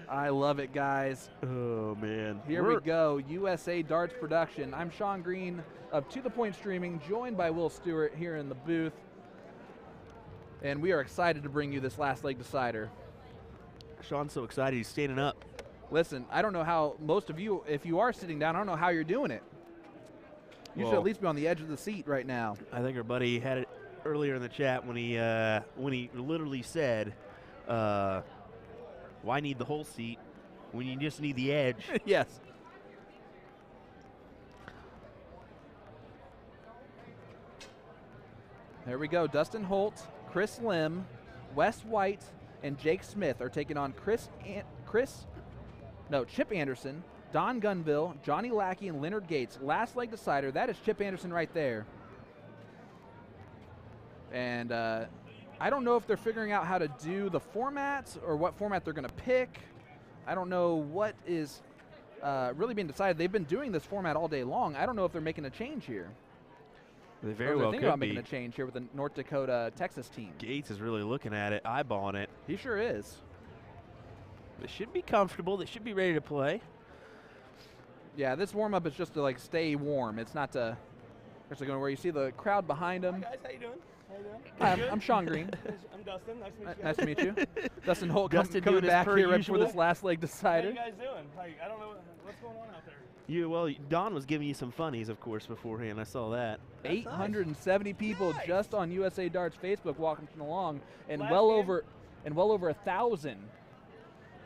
B: I love it, guys.
A: Oh, man.
B: Here we go. USA Darts Production. I'm Sean Green of To The Point Streaming, joined by Will Stuart here in the booth. And we are excited to bring you this last leg decider.
A: Sean's so excited. He's standing up.
B: Listen, I don't know how most of you, if you are sitting down, I don't know how you're doing it. You should at least be on the edge of the seat right now.
A: I think our buddy had it earlier in the chat when he literally said, why need the whole seat when you just need the edge?
B: Yes. There we go. Dustin Holt, Chris Lim, Wes White, and Jake Smith are taking on Chip Anderson, Don Gunville, Johnny Lackey, and Leonard Gates. Last leg decider. That is Chip Anderson right there. And I don't know if they're figuring out how to do the formats or what format they're going to pick. I don't know what is really being decided. They've been doing this format all day long. I don't know if they're making a change here.
A: They very well could be.
B: Thinking about making a change here with the North Dakota, Texas team.
A: Gates is really looking at it, eyeballing it.
B: He sure is.
A: They should be comfortable. They should be ready to play.
B: Yeah, this warm-up is just to, like, stay warm. It's not to actually going where you see the crowd behind them.
D: Hi, guys. How you doing?
B: Hi, I'm Sean Green.
D: I'm Dustin. Nice to meet you.
B: Nice to meet you. Dustin Holt
A: Dustin
B: coming
A: doing
B: back
A: his
B: here
A: per
B: right before
A: usual.
B: this last leg
D: How
B: decider.
D: you guys doing? I don't know what's going on out there.
A: Well, Don was giving you some funnies, of course, beforehand. I saw that.
B: 870 people just on USA Darts Facebook walking along, and
D: Last
B: well
D: game?
B: over 1,000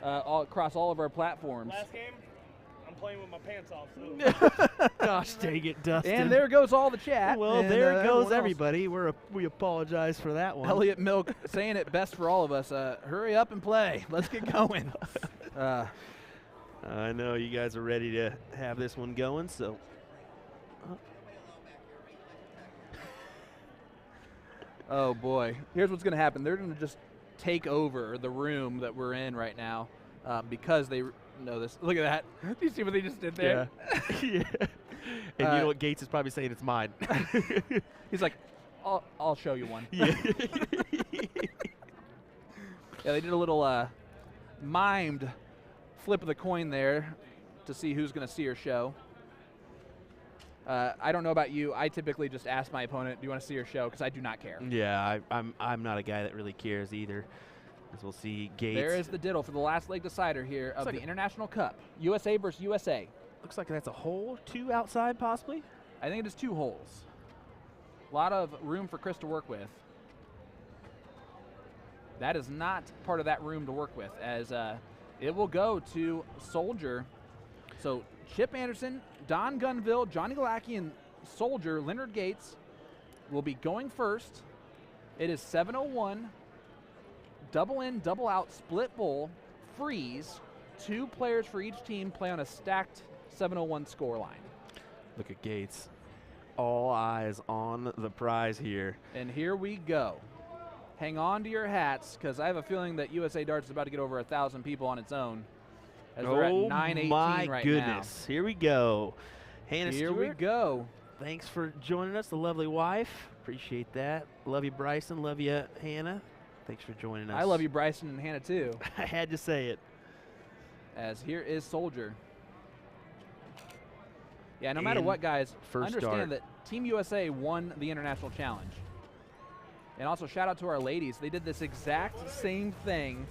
B: all across all of our platforms.
D: Last game, I'm playing with my pants off. So.
A: Gosh dang it, Dustin.
B: And there goes all the chat.
A: Well,
B: and,
A: there
B: everyone
A: goes
B: else.
A: everybody. We apologize for that one.
B: Elliot Milk saying it best for all of us. Hurry up and play. Let's get going.
A: I know you guys are ready to have this one going, so.
B: Oh, boy. Here's what's going to happen. They're going to just take over the room that we're in right now because they know this. Look at that. Do you see what they just did there?
A: Yeah. Yeah. And you know what? Gates is probably saying it's mine.
B: He's like, I'll show you one.
A: Yeah.
B: Yeah, they did a little mimed flip of the coin there to see who's going to see or show. I don't know about you. I typically just ask my opponent, do you want to see or show? Because I do not care.
A: Yeah, I'm not a guy that really cares either. As we'll see, Gates.
B: There is the diddle for the last leg decider here of the International Cup. USA versus USA.
A: Looks like that's a hole, 2 outside possibly.
B: I think it is 2 holes. A lot of room for Chris to work with. That is not part of that room to work with, as it will go to Soldier. So Chip Anderson, Don Gunville, Johnny Lackey, and Soldier, Leonard Gates, will be going first. It is 701, double in, double out, split bowl, freeze. 2 players for each team play on a stacked 701 scoreline.
A: Look at Gates. All eyes on the prize here.
B: And here we go. Hang on to your hats, because I have a feeling that USA Darts is about to get over 1,000 people on its own. As we're at 918
A: my
B: right
A: goodness. Here we go. Hannah
B: Here
A: Stewart,
B: we go.
A: thanks for joining us, the lovely wife. Appreciate that. Love you, Bryson. Love you, Hannah. Thanks for joining us.
B: I love you, Bryson and Hannah, too.
A: I had to say it.
B: As here is Soldier. Yeah, no matter what, guys,
A: first
B: understand
A: dart.
B: that Team USA won the International Challenge. And also shout out to our ladies. They did this exact same thing,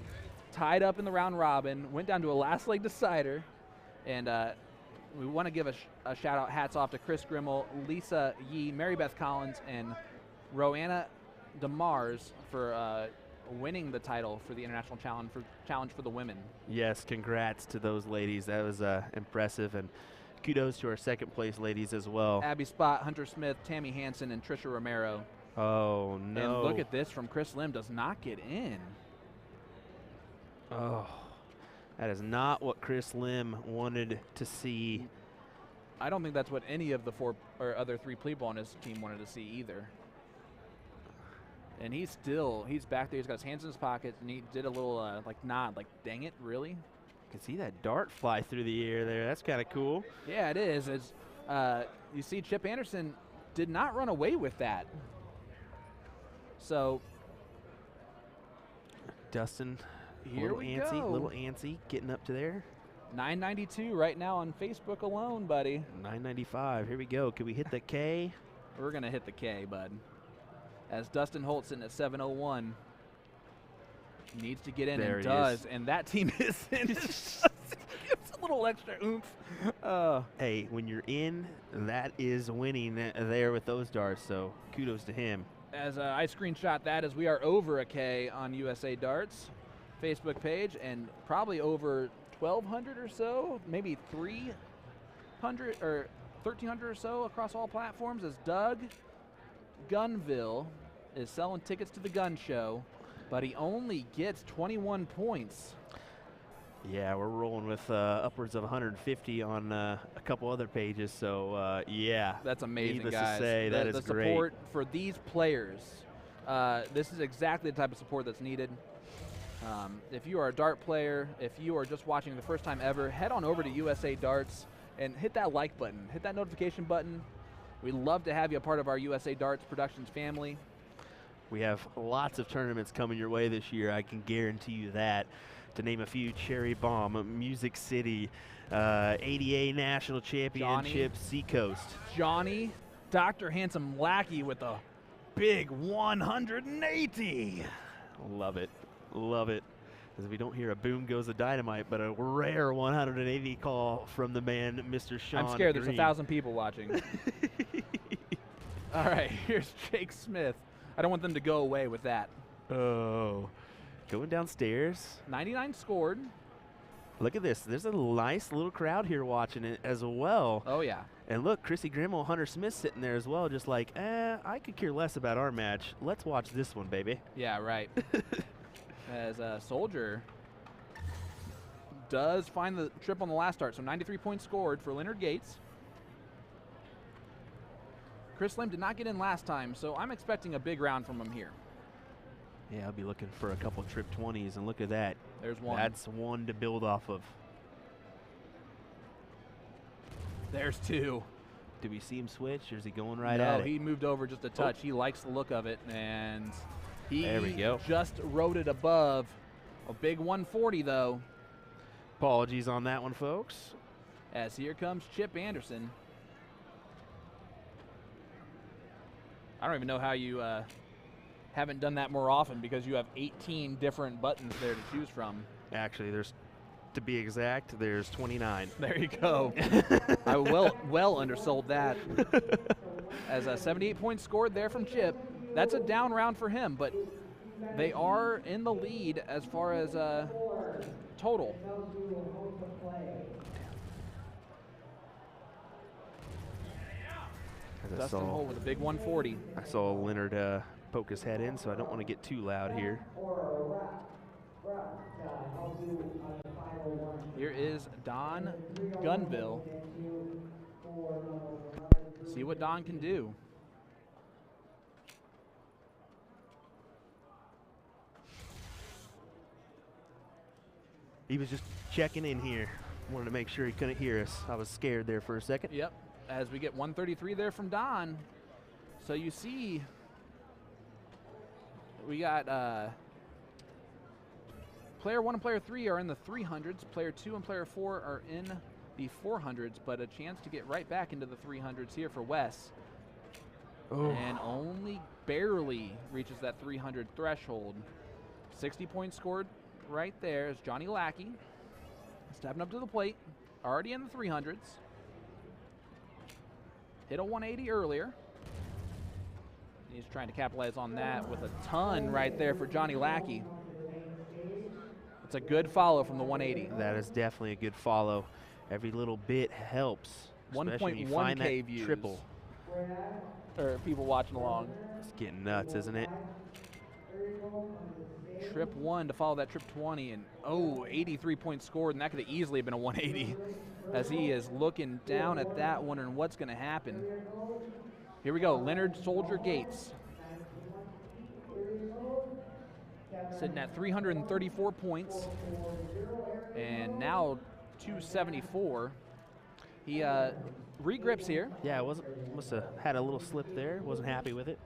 B: tied up in the round robin, went down to a last leg decider, and we want to give a shout out, hats off to Chris Grimmel, Lisa Yee, Mary Beth Collins, and Roanna DeMars for winning the title for the International Challenge for the women.
A: Yes, congrats to those ladies. That was impressive, and kudos to our second place ladies as well.
B: Abby Spott, Hunter Smith, Tammy Hansen, and Trisha Romero.
A: Oh, no.
B: And look at this from Chris Lim, does not get in.
A: Oh, that is not what Chris Lim wanted to see.
B: I don't think that's what any of the other three people on his team wanted to see either. And he's back there. He's got his hands in his pockets, and he did a little like nod, like, dang it, really?
A: You can see that dart fly through the air there. That's kind of cool.
B: Yeah, it is. It's, you see Chip Anderson did not run away with that. So
A: Dustin,
B: here we go.
A: Little antsy, getting up to there.
B: 992 right now on Facebook alone, buddy.
A: 995. Here we go. Can we hit the K?
B: We're going to hit the K, bud. As Dustin Holt's in at 701. Needs to get in
A: there
B: and does. And that team is in. It's a little extra oomph.
A: Hey, when you're in, that is winning there with those darts, so kudos to him.
B: As I screenshot that as we are over a K on USA Darts Facebook page and probably over 1,200 or so, maybe 300 or 1,300 or so across all platforms as Doug Gunville is selling tickets to the gun show, but he only gets 21 points.
A: Yeah, we're rolling with upwards of 150 on a couple other pages, so yeah.
B: That's amazing,
A: needless
B: guys.
A: to say, that is
B: the
A: great.
B: support for these players, this is exactly the type of support that's needed. If you are a dart player, if you are just watching the first time ever, head on over to USA Darts and hit that like button, hit that notification button. We'd love to have you a part of our USA Darts Productions family.
A: We have lots of tournaments coming your way this year, I can guarantee you that. To name a few, Cherry Bomb, Music City, ADA National Championship, Seacoast.
B: Johnny, Dr. Handsome Lackey with a big 180.
A: Love it, love it. As we don't hear a boom goes the dynamite, but a rare 180 call from the man, Mr. Sean
B: I'm scared
A: Green.
B: there's 1,000 people watching. All right, here's Jake Smith. I don't want them to go away with that.
A: Oh, going downstairs.
B: 99 scored.
A: Look at this. There's a nice little crowd here watching it as well.
B: Oh, yeah.
A: And look, Chrissy Grimmel, Hunter Smith sitting there as well, just like, I could care less about our match. Let's watch this one, baby.
B: Yeah, right. As a Soldier does find the trip on the last start. So 93 points scored for Leonard Gates. Chris Lim did not get in last time, so I'm expecting a big round from him here.
A: Yeah, I'll be looking for a couple trip 20s, and look at that.
B: There's one.
A: That's one to build off of.
B: There's two.
A: Do we see him switch, or is he going right
B: no,
A: at it?
B: he moved over just a touch. He likes the look of it, and he
A: there we go.
B: Just rode it above. A big 140, though.
A: Apologies on that one, folks.
B: As here comes Chip Anderson. I don't even know how you haven't done that more often because you have 18 different buttons there to choose from.
A: Actually, to be exact, there's 29.
B: There you go. I well undersold that. As a 78 points scored there from Chip. That's a down round for him, but they are in the lead as far as total. Dustin Holt with a big 140.
A: I saw Leonard poke his head in, so I don't want to get too loud here.
B: Here is Don Gunville. See what Don can do.
A: He was just checking in here. Wanted to make sure he couldn't hear us. I was scared there for a second.
B: Yep. As we get 133 there from Don. So you see, we got player 1 and player 3 are in the 300s. Player 2 and player 4 are in the 400s, but a chance to get right back into the 300s here for Wes.
A: Oh.
B: And only barely reaches that 300 threshold. 60 points scored right there is Johnny Lackey. Stepping up to the plate, already in the 300s. Hit a 180 earlier. He's trying to capitalize on that with a ton right there for Johnny Lackey. It's a good follow from the 180.
A: That is definitely a good follow. Every little bit helps.
B: 1.1K views.
A: Triple.
B: Or people watching along.
A: It's getting nuts, isn't it?
B: Trip 1 to follow that trip 20, and 83 points scored, and that could have easily been a 180 as he is looking down at that, wondering what's going to happen. Here we go, Leonard Soldier Gates. Sitting at 334 points, and now 274. He regrips here.
A: Yeah, must have had a little slip there. Wasn't happy with it.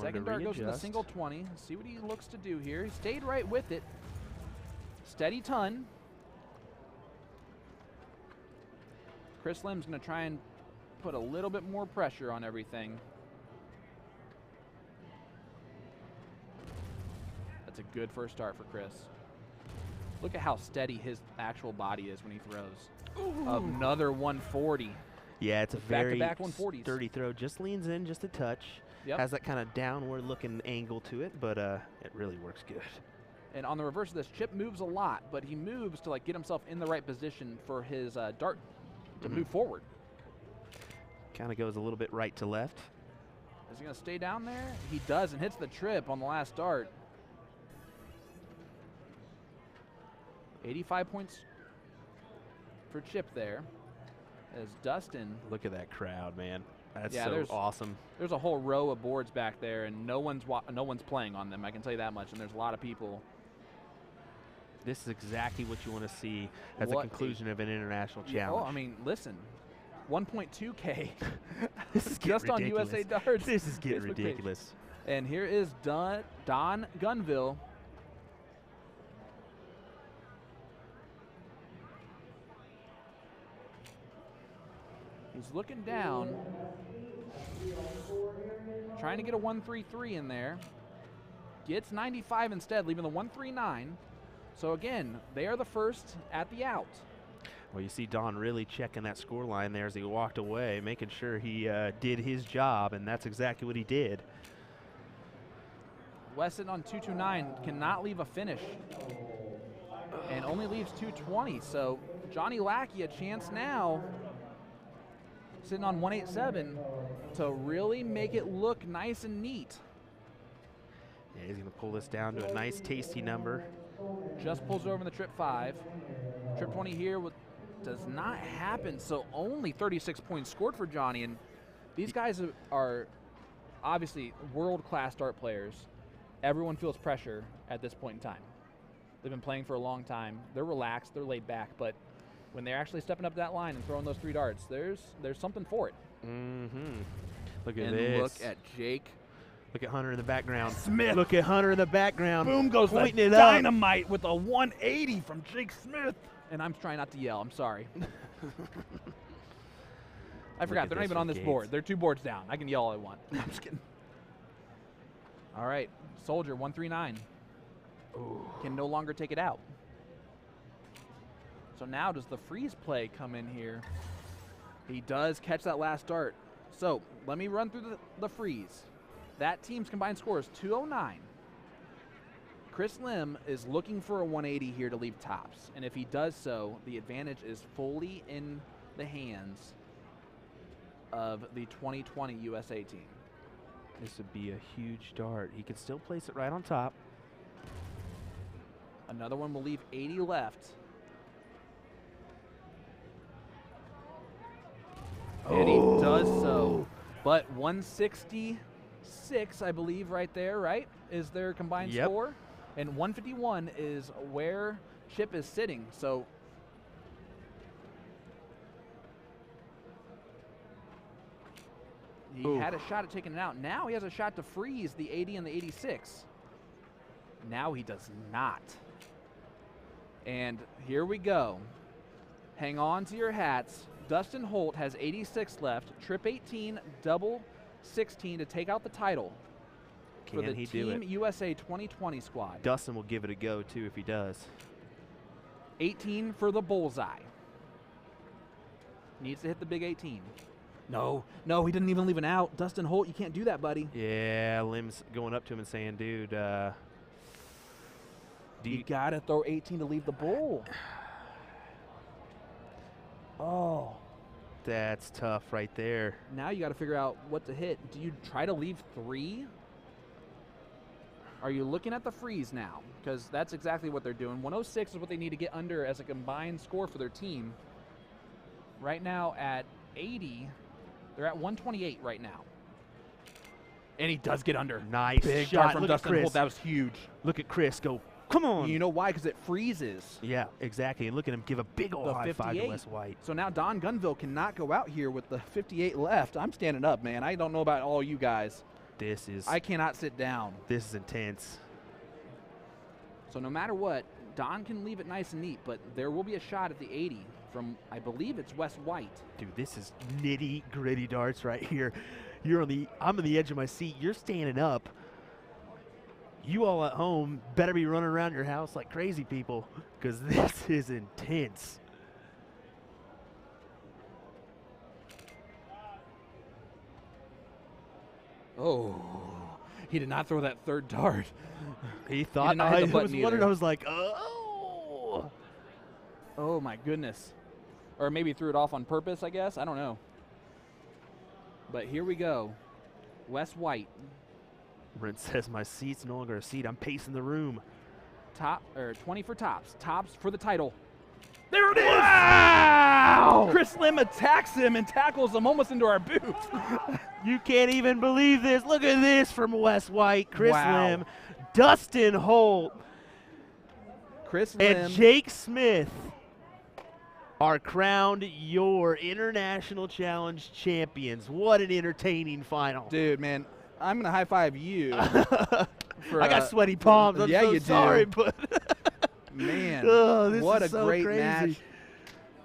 B: Second dart goes in the single 20. See what he looks to do here. He stayed right with it. Steady ton. Chris Lim's going to try and put a little bit more pressure on everything. That's a good first start for Chris. Look at how steady his actual body is when he throws. Ooh. Another 140.
A: Yeah, it's a very
B: back-to-back 140s.
A: Sturdy throw. Just leans in just a touch.
B: Yep.
A: Has that kind of downward looking angle to it, but it really works good.
B: And on the reverse of this, Chip moves a lot, but he moves to like get himself in the right position for his dart to move forward.
A: Kind of goes a little bit right to left.
B: Is he going to stay down there? He does, and hits the trip on the last dart. 85 points for Chip there. As Dustin.
A: Look at that crowd, man. That's
B: yeah,
A: so awesome.
B: There's a whole row of boards back there, and no one's playing on them. I can tell you that much. And there's a lot of people.
A: This is exactly what you want to see as a conclusion of an international challenge.
B: Oh, I mean, listen, 1.2K.
A: This is
B: just
A: ridiculous.
B: On USA Darts.
A: This is getting ridiculous.
B: And here is Don Gunville. He's looking down, trying to get a 133 in there. Gets 95 instead, leaving the 139. So again, they are the first at the out.
A: Well, you see Don really checking that score line there as he walked away, making sure he did his job, and that's exactly what he did.
B: Weston on 229 cannot leave a finish and only leaves 220. So Johnny Lackey a chance now, sitting on 187, to really make it look nice and neat.
A: Yeah, he's going to pull this down to a nice, tasty number.
B: Just pulls over in the trip 5. Trip 20 here does not happen, so only 36 points scored for Johnny. And these guys are obviously world-class dart players. Everyone feels pressure at this point in time. They've been playing for a long time. They're relaxed, they're laid back, but when they're actually stepping up that line and throwing those 3 darts, there's something for it.
A: Look at
B: and
A: this.
B: Look at Jake.
A: Look at Hunter in the background.
B: Smith.
A: Look at Hunter in the background.
B: Boom goes
A: pointing
B: the
A: it
B: dynamite up with a 180 from Jake Smith. And I'm trying not to yell. I'm sorry. I forgot. They're not even on this board. They're 2 boards down. I can yell all I want. I'm just kidding. All right. Soldier, 139.
A: Ooh.
B: Can no longer take it out. So now does the freeze play come in here? He does catch that last dart. So let me run through the freeze. That team's combined score is 209. Chris Lim is looking for a 180 here to leave tops. And if he does so, the advantage is fully in the hands of the 2020 USA team.
A: This would be a huge dart. He could still place it right on top.
B: Another one will leave 80 left. And he does so. But 166, I believe, right there, right, is their combined score. And 151 is where Chip is sitting. So he had a shot at taking it out. Now he has a shot to freeze the 80 and the 86. Now he does not. And here we go. Hang on to your hats. Dustin Holt has 86 left. Trip 18, double 16 to take out the title for the Team USA 2020 squad.
A: Dustin will give it a go, too, if he does.
B: 18 for the bullseye. Needs to hit the big 18. No, no, he didn't even leave an out. Dustin Holt, you can't do that, buddy.
A: Yeah, Lim's going up to him and saying, dude, do
B: You got to throw 18 to leave the bowl. Oh.
A: That's tough right there.
B: Now you got to figure out what to hit. Do you try to leave 3? Are you looking at the freeze now? Because that's exactly what they're doing. 106 is what they need to get under as a combined score for their team. Right now at 80, they're at 128 right now. And he does get under.
A: Nice
B: Big
A: shot
B: dart from
A: from
B: Dustin
A: Chris.
B: Holt. That was huge.
A: Look at Chris go, come on.
B: You know why? Because it freezes.
A: Yeah, exactly. And look at him give a big old
B: The
A: high five to
B: 58.
A: Wes White.
B: So now Don Gunville cannot go out here with the 58 left. I'm standing up, man. I don't know about all you guys.
A: I
B: cannot sit down.
A: This is intense.
B: So no matter what, Don can leave it nice and neat, but there will be a shot at the 80 from, I believe it's Wes White.
A: Dude, this is nitty gritty darts right here. I'm on the edge of my seat. You're standing up. You all at home better be running around your house like crazy people, because this is intense.
B: Oh, he did not throw that third dart.
A: He thought,
B: I
A: was wondering, I was like, oh.
B: Oh my goodness. Or maybe threw it off on purpose, I guess. I don't know. But here we go. Wes White.
A: Brent says my seat's no longer a seat. I'm pacing the room.
B: 20 for tops. Tops for the title.
A: There it is!
B: Wow! Chris Lim attacks him and tackles him almost into our boots.
A: You can't even believe this. Look at this from Wes White, Chris
B: Wow.
A: Lim, Dustin Holt,
B: Chris Lim.
A: and Jake Smith are crowned your International Challenge champions. What an entertaining final.
B: Dude, man, I'm going to high-five you.
A: I got sweaty palms. I'm
B: yeah,
A: so
B: you
A: sorry,
B: do.
A: but
B: Man,
A: this
B: what
A: is
B: a
A: so
B: great
A: crazy.
B: match.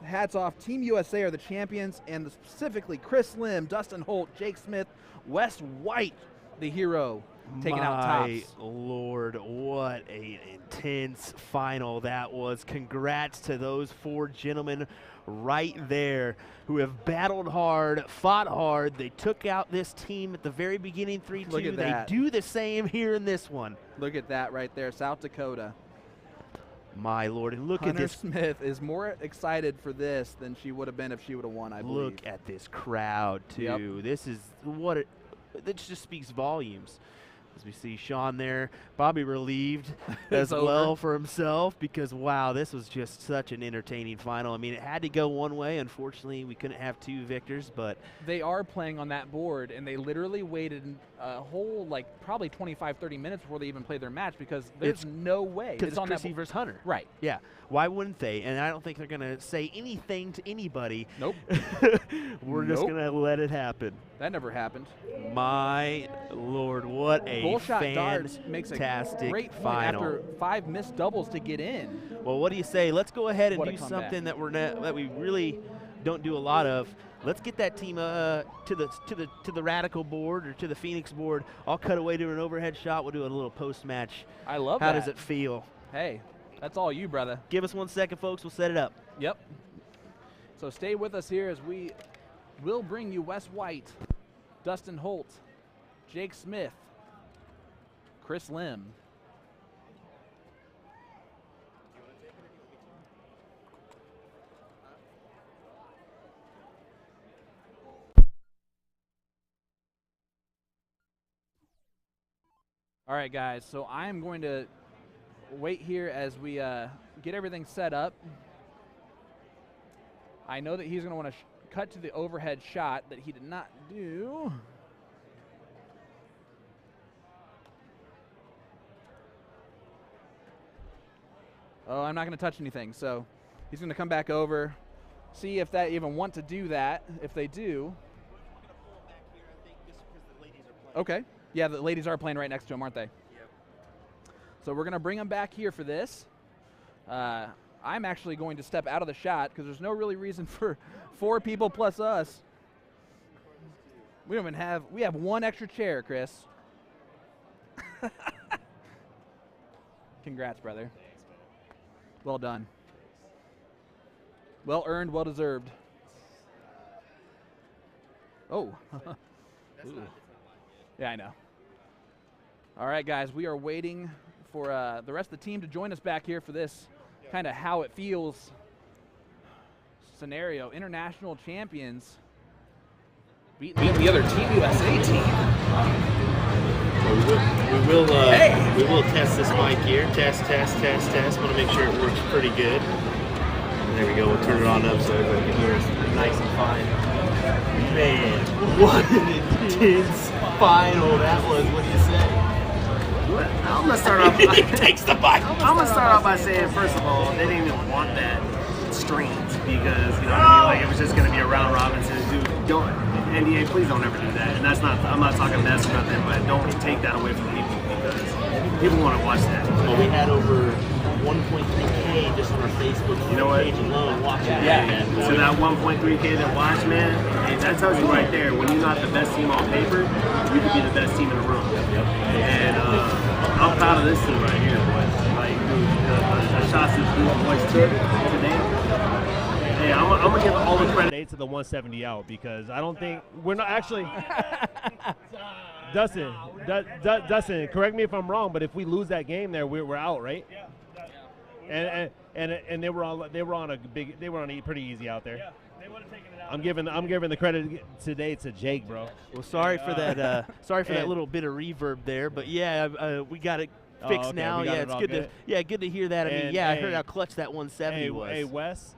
B: Hats off. Team USA are the champions, and specifically Chris Lim, Dustin Holt, Jake Smith, Wes White, the hero, taking out
A: My
B: tops.
A: Lord, what an intense final that was. Congrats to those 4 gentlemen right there who have battled hard, fought hard. They took out this team at the very beginning, 3-2.
B: Look at
A: They
B: that.
A: do the same here in this one.
B: Look at that right there, South Dakota.
A: My Lord, and look
B: Hunter
A: at this.
B: Smith is more excited for this than she would have been if she would have won, I believe.
A: Look at this crowd, too.
B: Yep.
A: This is what it just speaks volumes. As we see Sean there, probably relieved as
B: over.
A: well for himself, because, wow, this was just such an entertaining final. I mean, it had to go one way. Unfortunately, we couldn't have 2 victors, but
B: They are playing on that board, and they literally waited a whole, like, probably 25, 30 minutes before they even played their match, because there's no way.
A: because it's
B: on that
A: Chrissy versus Hunter.
B: Right.
A: Yeah. Why wouldn't they? And I don't think they're going to say anything to anybody.
B: Nope.
A: We're just
B: Nope.
A: going to let it happen.
B: That never happened.
A: My Lord, what a
B: Bullshot Darts makes a
A: fantastic
B: great point
A: final.
B: after 5 missed doubles to get in.
A: Well, what do you say? Let's go ahead and
B: What a
A: do
B: comeback.
A: something that we really don't do a lot of. Let's get that team to the Radikal board or to the Phoenix board. I'll cut away to an overhead shot. We'll do a little post match.
B: I love
A: How
B: that.
A: does it feel?
B: Hey, that's all you, brother.
A: Give us 1 second, folks. We'll set it up.
B: Yep. So stay with us here as we will bring you Wes White, Dustin Holt, Jake Smith, Chris Lim. All right, guys, so I'm going to wait here as we get everything set up. I know that he's going to want to cut to the overhead shot that he did not do. Oh, I'm not going to touch anything, so he's going to come back over, see if they even want to do that. If they do. Okay. Yeah, the ladies are playing right next to him, aren't they? Yep. So we're going to bring them back here for this. I'm actually going to step out of the shot because there's no really reason for 4 people plus us. We don't even have, we have 1 extra chair, Chris. Congrats, brother. Well done. Well earned, well deserved. Oh. Ooh. Yeah, I know. All right, guys, we are waiting for the rest of the team to join us back here for this kind of how it feels scenario. International champions beating the other Team USA team.
E: We will test this mic here. Test. Want to make sure it works pretty good. There we go. We'll turn it on up so everybody can hear us nice and fine. Man, what an intense final that was. What do you say?
F: I'm gonna start off.
E: He takes the mic.
F: I'm gonna start off by saying, first of all, they didn't even want that streamed because you know what I mean. Like it was just gonna be a round robin. So don't NDA, please don't ever do that. And that's not. I'm not talking mess or nothing, but don't take that away from people because people want to watch that.
E: Well, we had over 1.3K just on our Facebook page alone watching that.
F: So that 1.3K that watch, man, hey, that tells you right there, when you're not the best team on paper, you can be the best team in the room. And I'm proud of this team right here, boys. Like, the shots that you boys took today, hey, I'm gonna give all the credit
G: to the 170 out because I don't think we're not actually. Dustin, correct me if I'm wrong, but if we lose that game there, we're out, right?
D: Yeah.
G: And they were on a pretty easy out there.
D: Yeah, they would have taken it out.
G: I'm giving the credit today to Jake, bro.
A: Well, sorry for that. Sorry for that little bit of reverb there, but yeah, we got it fixed
G: okay,
A: now.
G: we got
A: Yeah,
G: it
A: it's
G: all
A: good
G: good.
A: good to hear that. I mean,
G: And,
A: yeah, I
G: hey,
A: heard how clutch that 170 was.
G: Hey, Wes,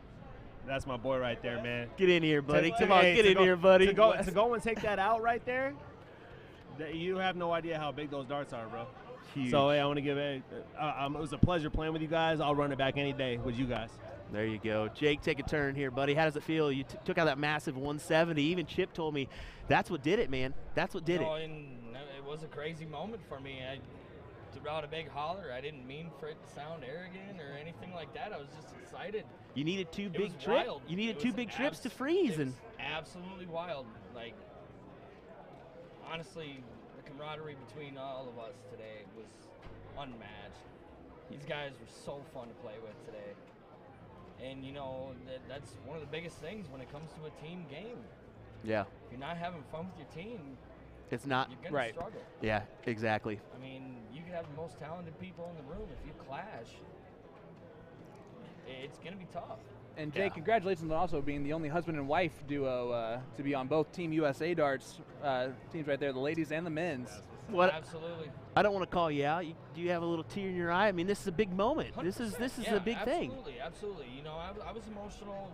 G: that's my boy right there, man.
A: Get in here, buddy. Come
G: Hey,
A: on, get in here, buddy.
G: To go and take that out right there, you have no idea how big those darts are, bro.
A: Huge.
G: So hey, I want to give it was a pleasure playing with you guys. I'll run it back any day with you guys.
A: There you go. Jake, take a turn here, buddy. How does it feel? You took out that massive 170. Even Chip told me that's what did it, man. That's what did it.
H: And it was a crazy moment for me. I threw out a big holler. I didn't mean for it to sound arrogant or anything like that. I was just excited.
A: You needed two
H: It
A: big
H: was
A: trips.
H: wild.
A: You needed
H: It
A: two
H: was
A: big trips to freeze,
H: it
A: and
H: was absolutely wild. Like, honestly, the camaraderie between all of us today was unmatched. These guys were so fun to play with today. And, you know, that's one of the biggest things when it comes to a team game.
A: yeah,
H: If you're not having fun with your team,
A: it's not
H: you're going to struggle.
A: Yeah, exactly.
H: I mean, you can have the most talented people in the room. If you clash, it's going to be tough.
B: And Jake, congratulations on also being the only husband and wife duo to be on both Team USA darts teams right there, the ladies and the men's.
A: What?
H: Absolutely.
A: I don't want to call you out. Do you have a little tear in your eye? I mean, this is a big moment. This is a big thing.
H: Absolutely. You know, I was emotional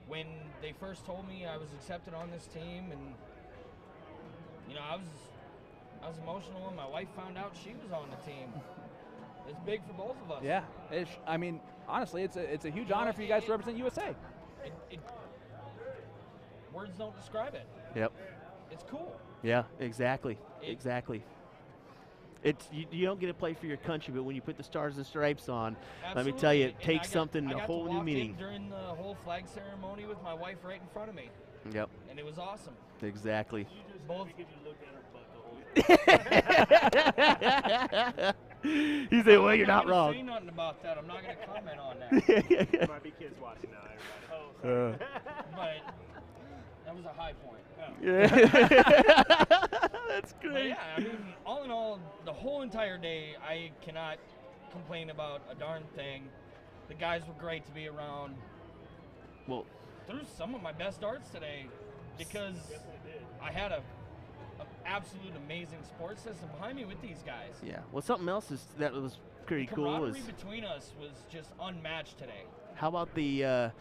H: when they first told me I was accepted on this team, and you know, I was emotional when my wife found out she was on the team. It's big for both of us.
B: Yeah, I mean, honestly, it's a huge honor for you guys to represent USA.
H: Words don't describe it.
A: Yep.
H: It's cool.
A: Yeah, exactly. Exactly. It's you don't get to play for your country, but when you put the stars and stripes on, let me tell you, it takes something a whole new meaning.
H: During the whole flag ceremony with my wife right in front of me.
A: Yep.
H: And it was awesome.
A: Exactly.
H: Both.
A: He said, "Well, you're not wrong."
H: I didn't say nothing about that. I'm not going to comment on that.
G: There might be kids watching now, everybody.
H: But that was a high point.
A: Yeah. That's
H: But
A: great.
H: yeah, I mean, all in all, the whole entire day, I cannot complain about a darn thing. The guys were great to be around.
A: Well,
H: Threw some of my best darts today because I had a absolute amazing support system behind me with these guys.
A: yeah. Well, something else that was pretty
H: The
A: cool
H: camaraderie
A: is
H: between us was just unmatched today.
A: how about the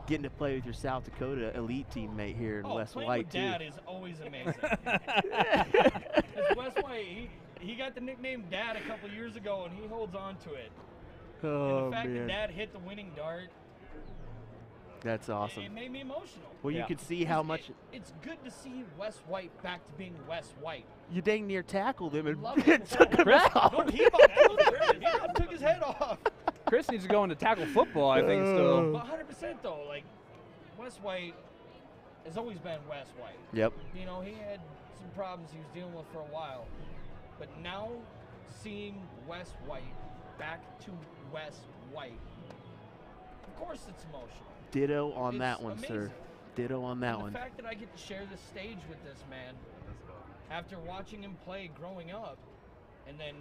A: getting to play with your South Dakota elite teammate here in West
H: playing
A: White
H: with
A: too.
H: Dad is always amazing. West White, he got the nickname Dad a couple years ago, and he holds on to it.
A: Oh
H: And the fact
A: man,
H: that Dad hit the winning dart,
A: that's awesome.
H: it made me emotional.
A: Well, you could see how much
H: It's good to see West White back to being West White.
A: you dang near tackled him and
H: Love it.
A: took him out.
H: No, he about killed him. He about took his head off.
B: Chris needs to go into tackle football, I think, still.
H: But 100% though, like West White has always been West White.
A: Yep.
H: You know, he had some problems he was dealing with for a while. But now seeing West White back to West White, of course it's emotional.
A: Ditto on
H: It's
A: that one,
H: amazing.
A: sir. Ditto on that
H: And
A: one.
H: the fact that I get to share this stage with this man after watching him play growing up, and then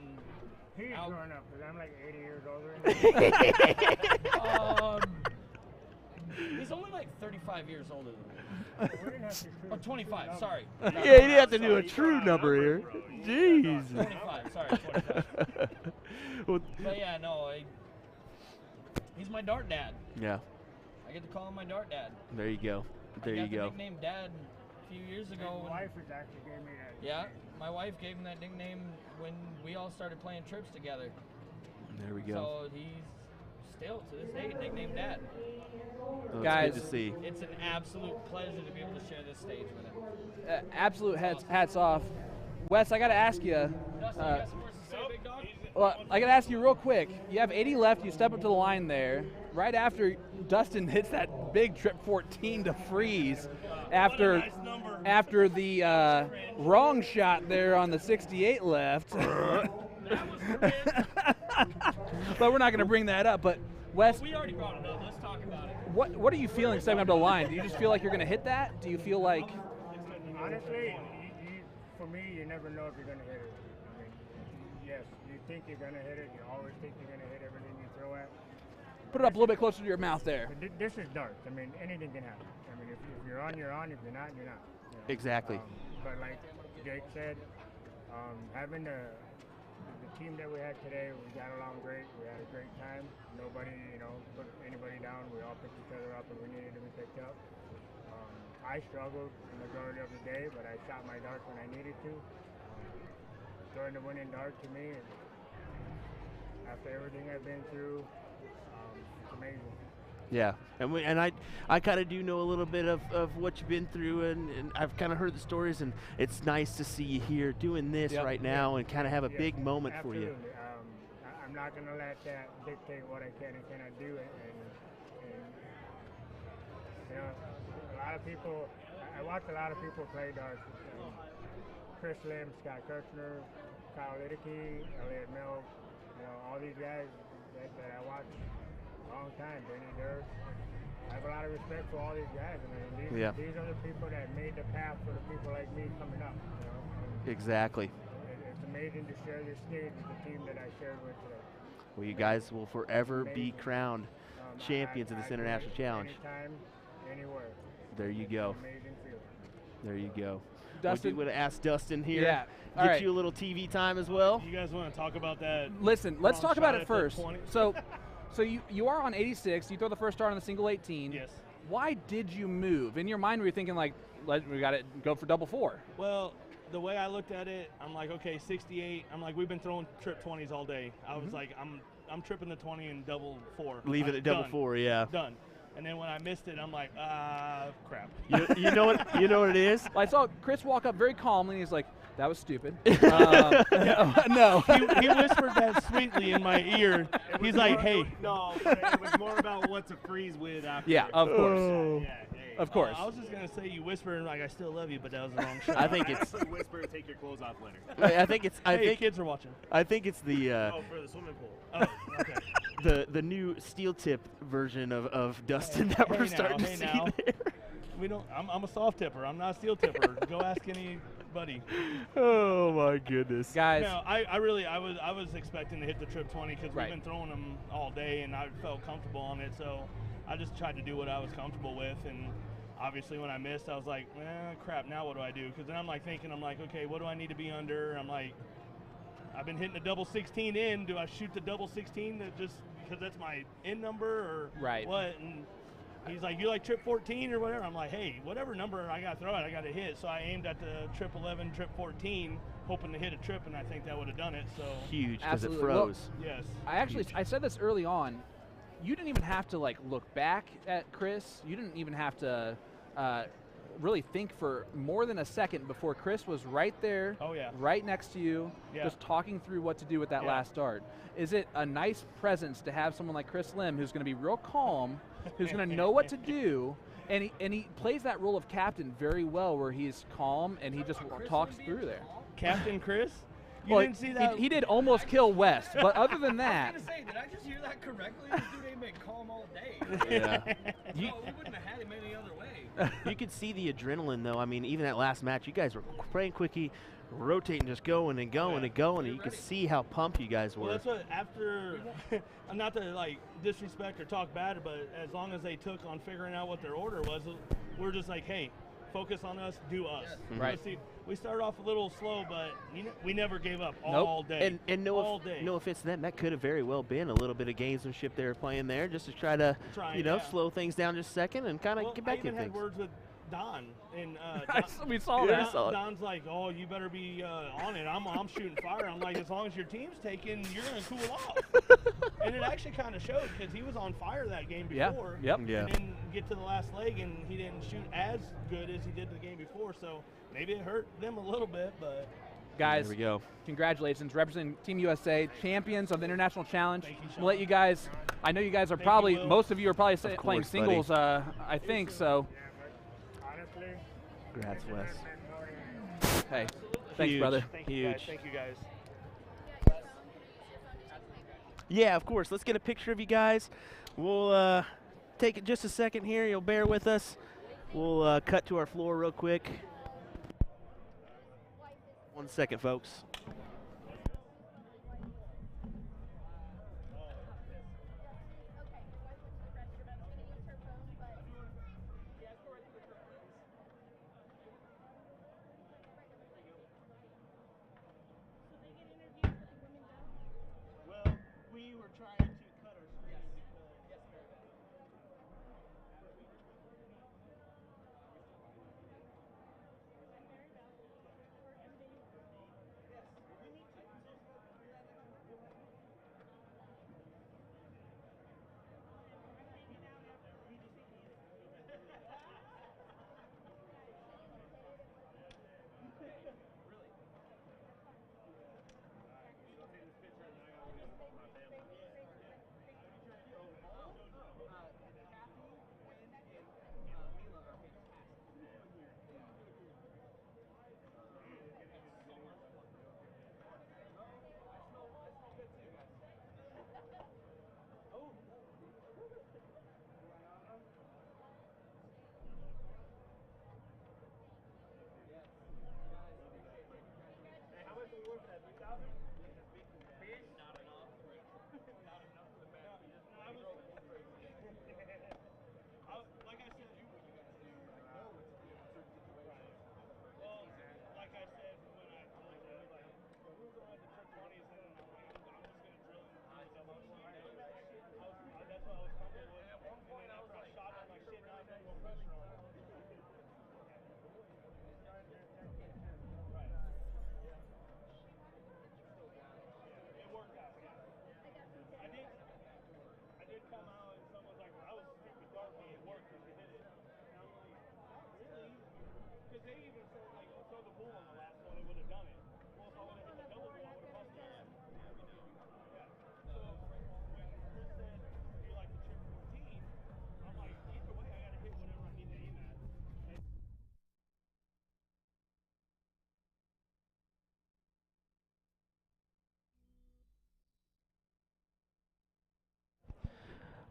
I: He's
H: now,
I: growing up because I'm like 80 years older.
H: he's only like 35 years older than me.
I: We didn't have to shoot.
H: Oh, 25, sorry.
A: Yeah, you didn't have to do a true number here. Jeez.
H: 25, sorry, 25.
A: Well,
H: But yeah, no, he's my dart dad.
A: yeah,
H: I get to call him my dart dad.
A: there you go. There
H: I
A: you
H: got the
A: go.
H: nickname Dad a few years ago.
I: My wife has actually gave me that.
H: Yeah, my wife gave him that nickname when we all started playing trips together.
A: There we go.
H: So he's still, to this day, nicknamed Dad.
A: Oh, it's
B: Guys.
A: good to see.
H: It's an absolute pleasure to be able to share this stage with him.
B: Absolute hats off. Wes, I got to ask you.
H: Dustin, you got some words to say, big dog?
B: Well, I got to ask you real quick. You have 80 left. You step up to the line there. Right after Dustin hits that big trip 14 to freeze, after the wrong shot there on the 68 left. But we're not going to bring that up. But Wes,
H: We already brought it up. Let's talk about it.
B: what are you feeling stepping up to the line? Do you just feel like you're going to hit that? Do you feel like?
I: Honestly, for me, you never know if you're going to hit it. I mean, yes, you think you're going to hit it. You always think you're going to hit everything you throw at.
B: Put it up a little bit closer to your mouth there.
I: But this is darts. I mean, anything can happen. I mean, if you're on, you're on. If you're not, you're not. You know?
A: Exactly.
I: But like Jake said, having the team that we had today, we got along great. We had a great time. Nobody, put anybody down. We all picked each other up when we needed to be picked up. I struggled the majority of the day, but I shot my darts when I needed to. Throwing the winning dart to me, and after everything I've been through, it's amazing.
A: Yeah, and I kind of do know a little bit of what you've been through, and I've kind of heard the stories, and it's nice to see you here doing this right now and kind of have a big moment for you.
I: Absolutely. I'm not going to let that dictate what I can and cannot do. And a lot of people, I watch a lot of people play darts. Chris Lim, Scott Kirchner, Kyle Liddicky, Elliot Mills, all these guys that I watch a long time, Benny Durst. I have a lot of respect for all these guys. I mean, these are the people that made the path for the people like me coming up.
A: Exactly.
I: It's amazing to share this stage with the team that I shared with today.
A: Well, you guys will forever be crowned champions of this international challenge.
I: Anytime, anywhere.
A: There you go.
I: Amazing feeling.
A: There you go.
B: Dustin,
A: would have asked Dustin here.
B: Yeah. All
A: Get
B: right.
A: you a little TV time as well.
D: You guys want to talk about that?
B: Listen, let's
D: wrong
B: talk about
D: shot
B: it
D: at the
B: first.
D: 20?
B: So you are on 86. You throw the first dart on the single 18.
D: Yes.
B: Why did you move? In your mind, were you thinking like, we got to go for double 4?
D: Well, the way I looked at it, I'm like, okay, 68. I'm like, we've been throwing trip 20s all day. I was like, I'm tripping the 20 and double 4.
A: Leave it at double
D: done.
A: 4, yeah.
D: Done. And then when I missed it, I'm like, crap.
A: You know what it is?
B: I saw Chris walk up very calmly, and he's like, that was stupid. No.
D: He whispered that sweetly in my ear. He's like, hey.
G: No, it was more about what to freeze with after.
B: Yeah, of course.
G: Yeah,
B: Of course.
D: I was just going to say you whispered like I still love you, but that was the wrong shot.
A: I think it's.
G: Whisper and take your clothes off later.
A: I think it's. I
D: hey,
A: think
D: kids are watching.
A: I think it's the.
G: Oh, for the swimming pool.
D: Oh, okay.
A: The new steel tip version of Dustin that we're starting to see there.
D: We don't. I'm a soft tipper. I'm not a steel tipper. Go ask anybody.
A: Oh my goodness,
B: Guys.
D: No, I was expecting to hit the trip 20 because
B: Right.
D: we've been throwing them all day and I felt comfortable on it. So I just tried to do what I was comfortable with. And obviously when I missed, I was like, crap. Now what do I do? Because then I'm like thinking, okay, what do I need to be under? I'm like, I've been hitting the double 16 in. Do I shoot the double 16 just because that's my in number or
B: Right.
D: what? And he's like, you like trip 14 or whatever? I'm like, hey, whatever number I got to throw at, I got to hit. So I aimed at the trip 11, trip 14, hoping to hit a trip, and I think that would have done it. So
A: huge because it
B: Absolutely. Well,
A: froze.
D: yes.
B: I said this early on. You didn't even have to look back at Chris. You didn't even have to really think for more than a second before Chris was right there,
D: Oh, yeah.
B: right next to you,
D: Yeah.
B: just talking through what to do with that
D: Yeah.
B: last dart. Is it a nice presence to have someone like Chris Lim who's going to be real calm, who's going to know what to do, and he plays that role of captain very well where he's calm and he just talks through there.
D: Captain Chris?
B: Well,
D: didn't see that?
B: He did almost kill West, but other than that,
H: I was gonna say, did I just hear that correctly? This dude ain't been calm all day.
B: yeah.
H: We wouldn't have had him any other way.
A: You could see the adrenaline, though. I mean, even that last match, you guys were playing quickie, rotating, just going and going and going, and you could see how pumped you guys were.
D: Well, that's what after. Not to like disrespect or talk bad, but as long as they took on figuring out what their order was, we're just like, hey, focus on us, do us.
B: Yes. Right.
D: Let's see, we started off a little slow, but we never gave up all day.
A: And no offense to them, that could have very well been a little bit of gamesmanship they were playing there, just to try to, slow things down just a second and kind of get back in things.
D: I even had words with Don, and
B: we saw that.
D: Don's like, oh, you better be on it. I'm shooting fire. I'm like, as long as your team's taking, you're gonna cool off. And it actually kind of showed because he was on fire that game before.
B: Yeah.
D: And then get to the last leg, and he didn't shoot as good as he did the game before. So maybe it hurt them a little bit, but.
B: Guys,
A: there we go.
B: Congratulations, representing Team USA, champions of the International Challenge. We'll let you guys. I know you guys are probably most of you are probably playing singles. I think so.
A: Congrats, Wes.
B: Hey, thanks, brother.
A: Huge.
D: Thank you, guys.
A: Yeah, of course. Let's get a picture of you guys. We'll take it just a second here. You'll bear with us. We'll cut to our floor real quick. 1 second, folks.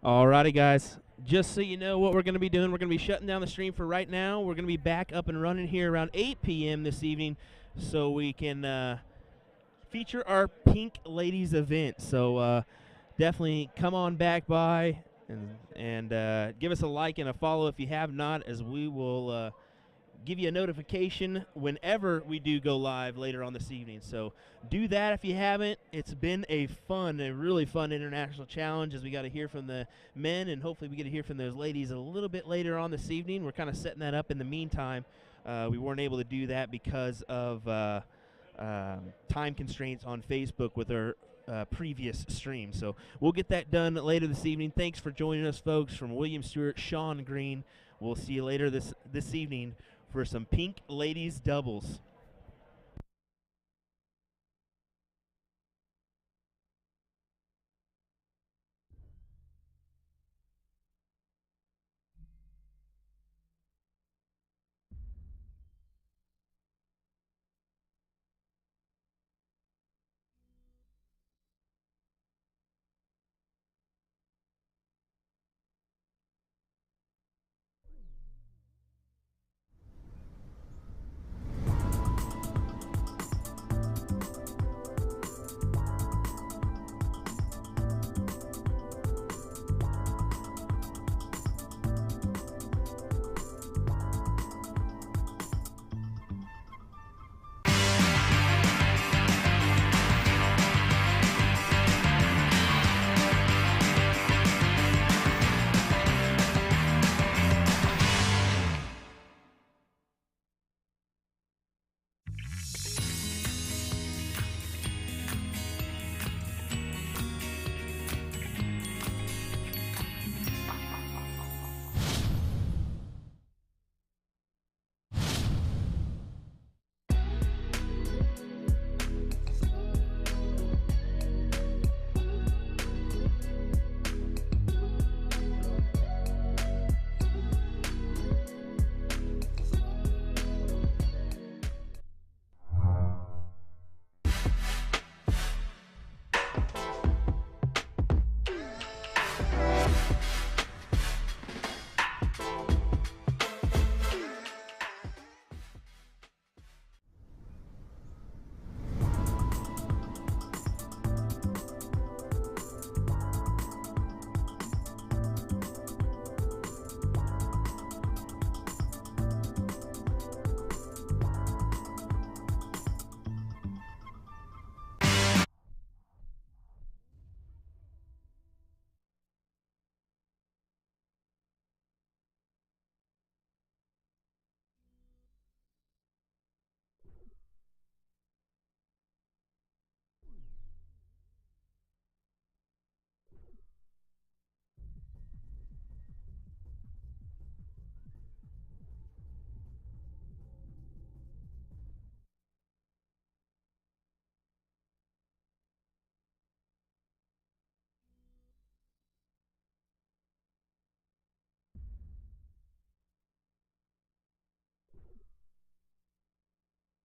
A: Alrighty, guys. Just so you know what we're going to be doing, we're going to be shutting down the stream for right now. We're going to be back up and running here around 8 p.m. this evening so we can feature our Pink Ladies event. So definitely come on back by and give us a like and a follow if you have not, as we will give you a notification whenever we do go live later on this evening. So do that if you haven't. It's been a really fun international challenge, as we got to hear from the men, and hopefully we get to hear from those ladies a little bit later on this evening. We're kind of setting that up in the meantime. We weren't able to do that because of time constraints on Facebook with our previous stream. So we'll get that done later this evening. Thanks for joining us, folks, from William Stewart, Sean Green. We'll see you later this evening for some Pink Ladies doubles.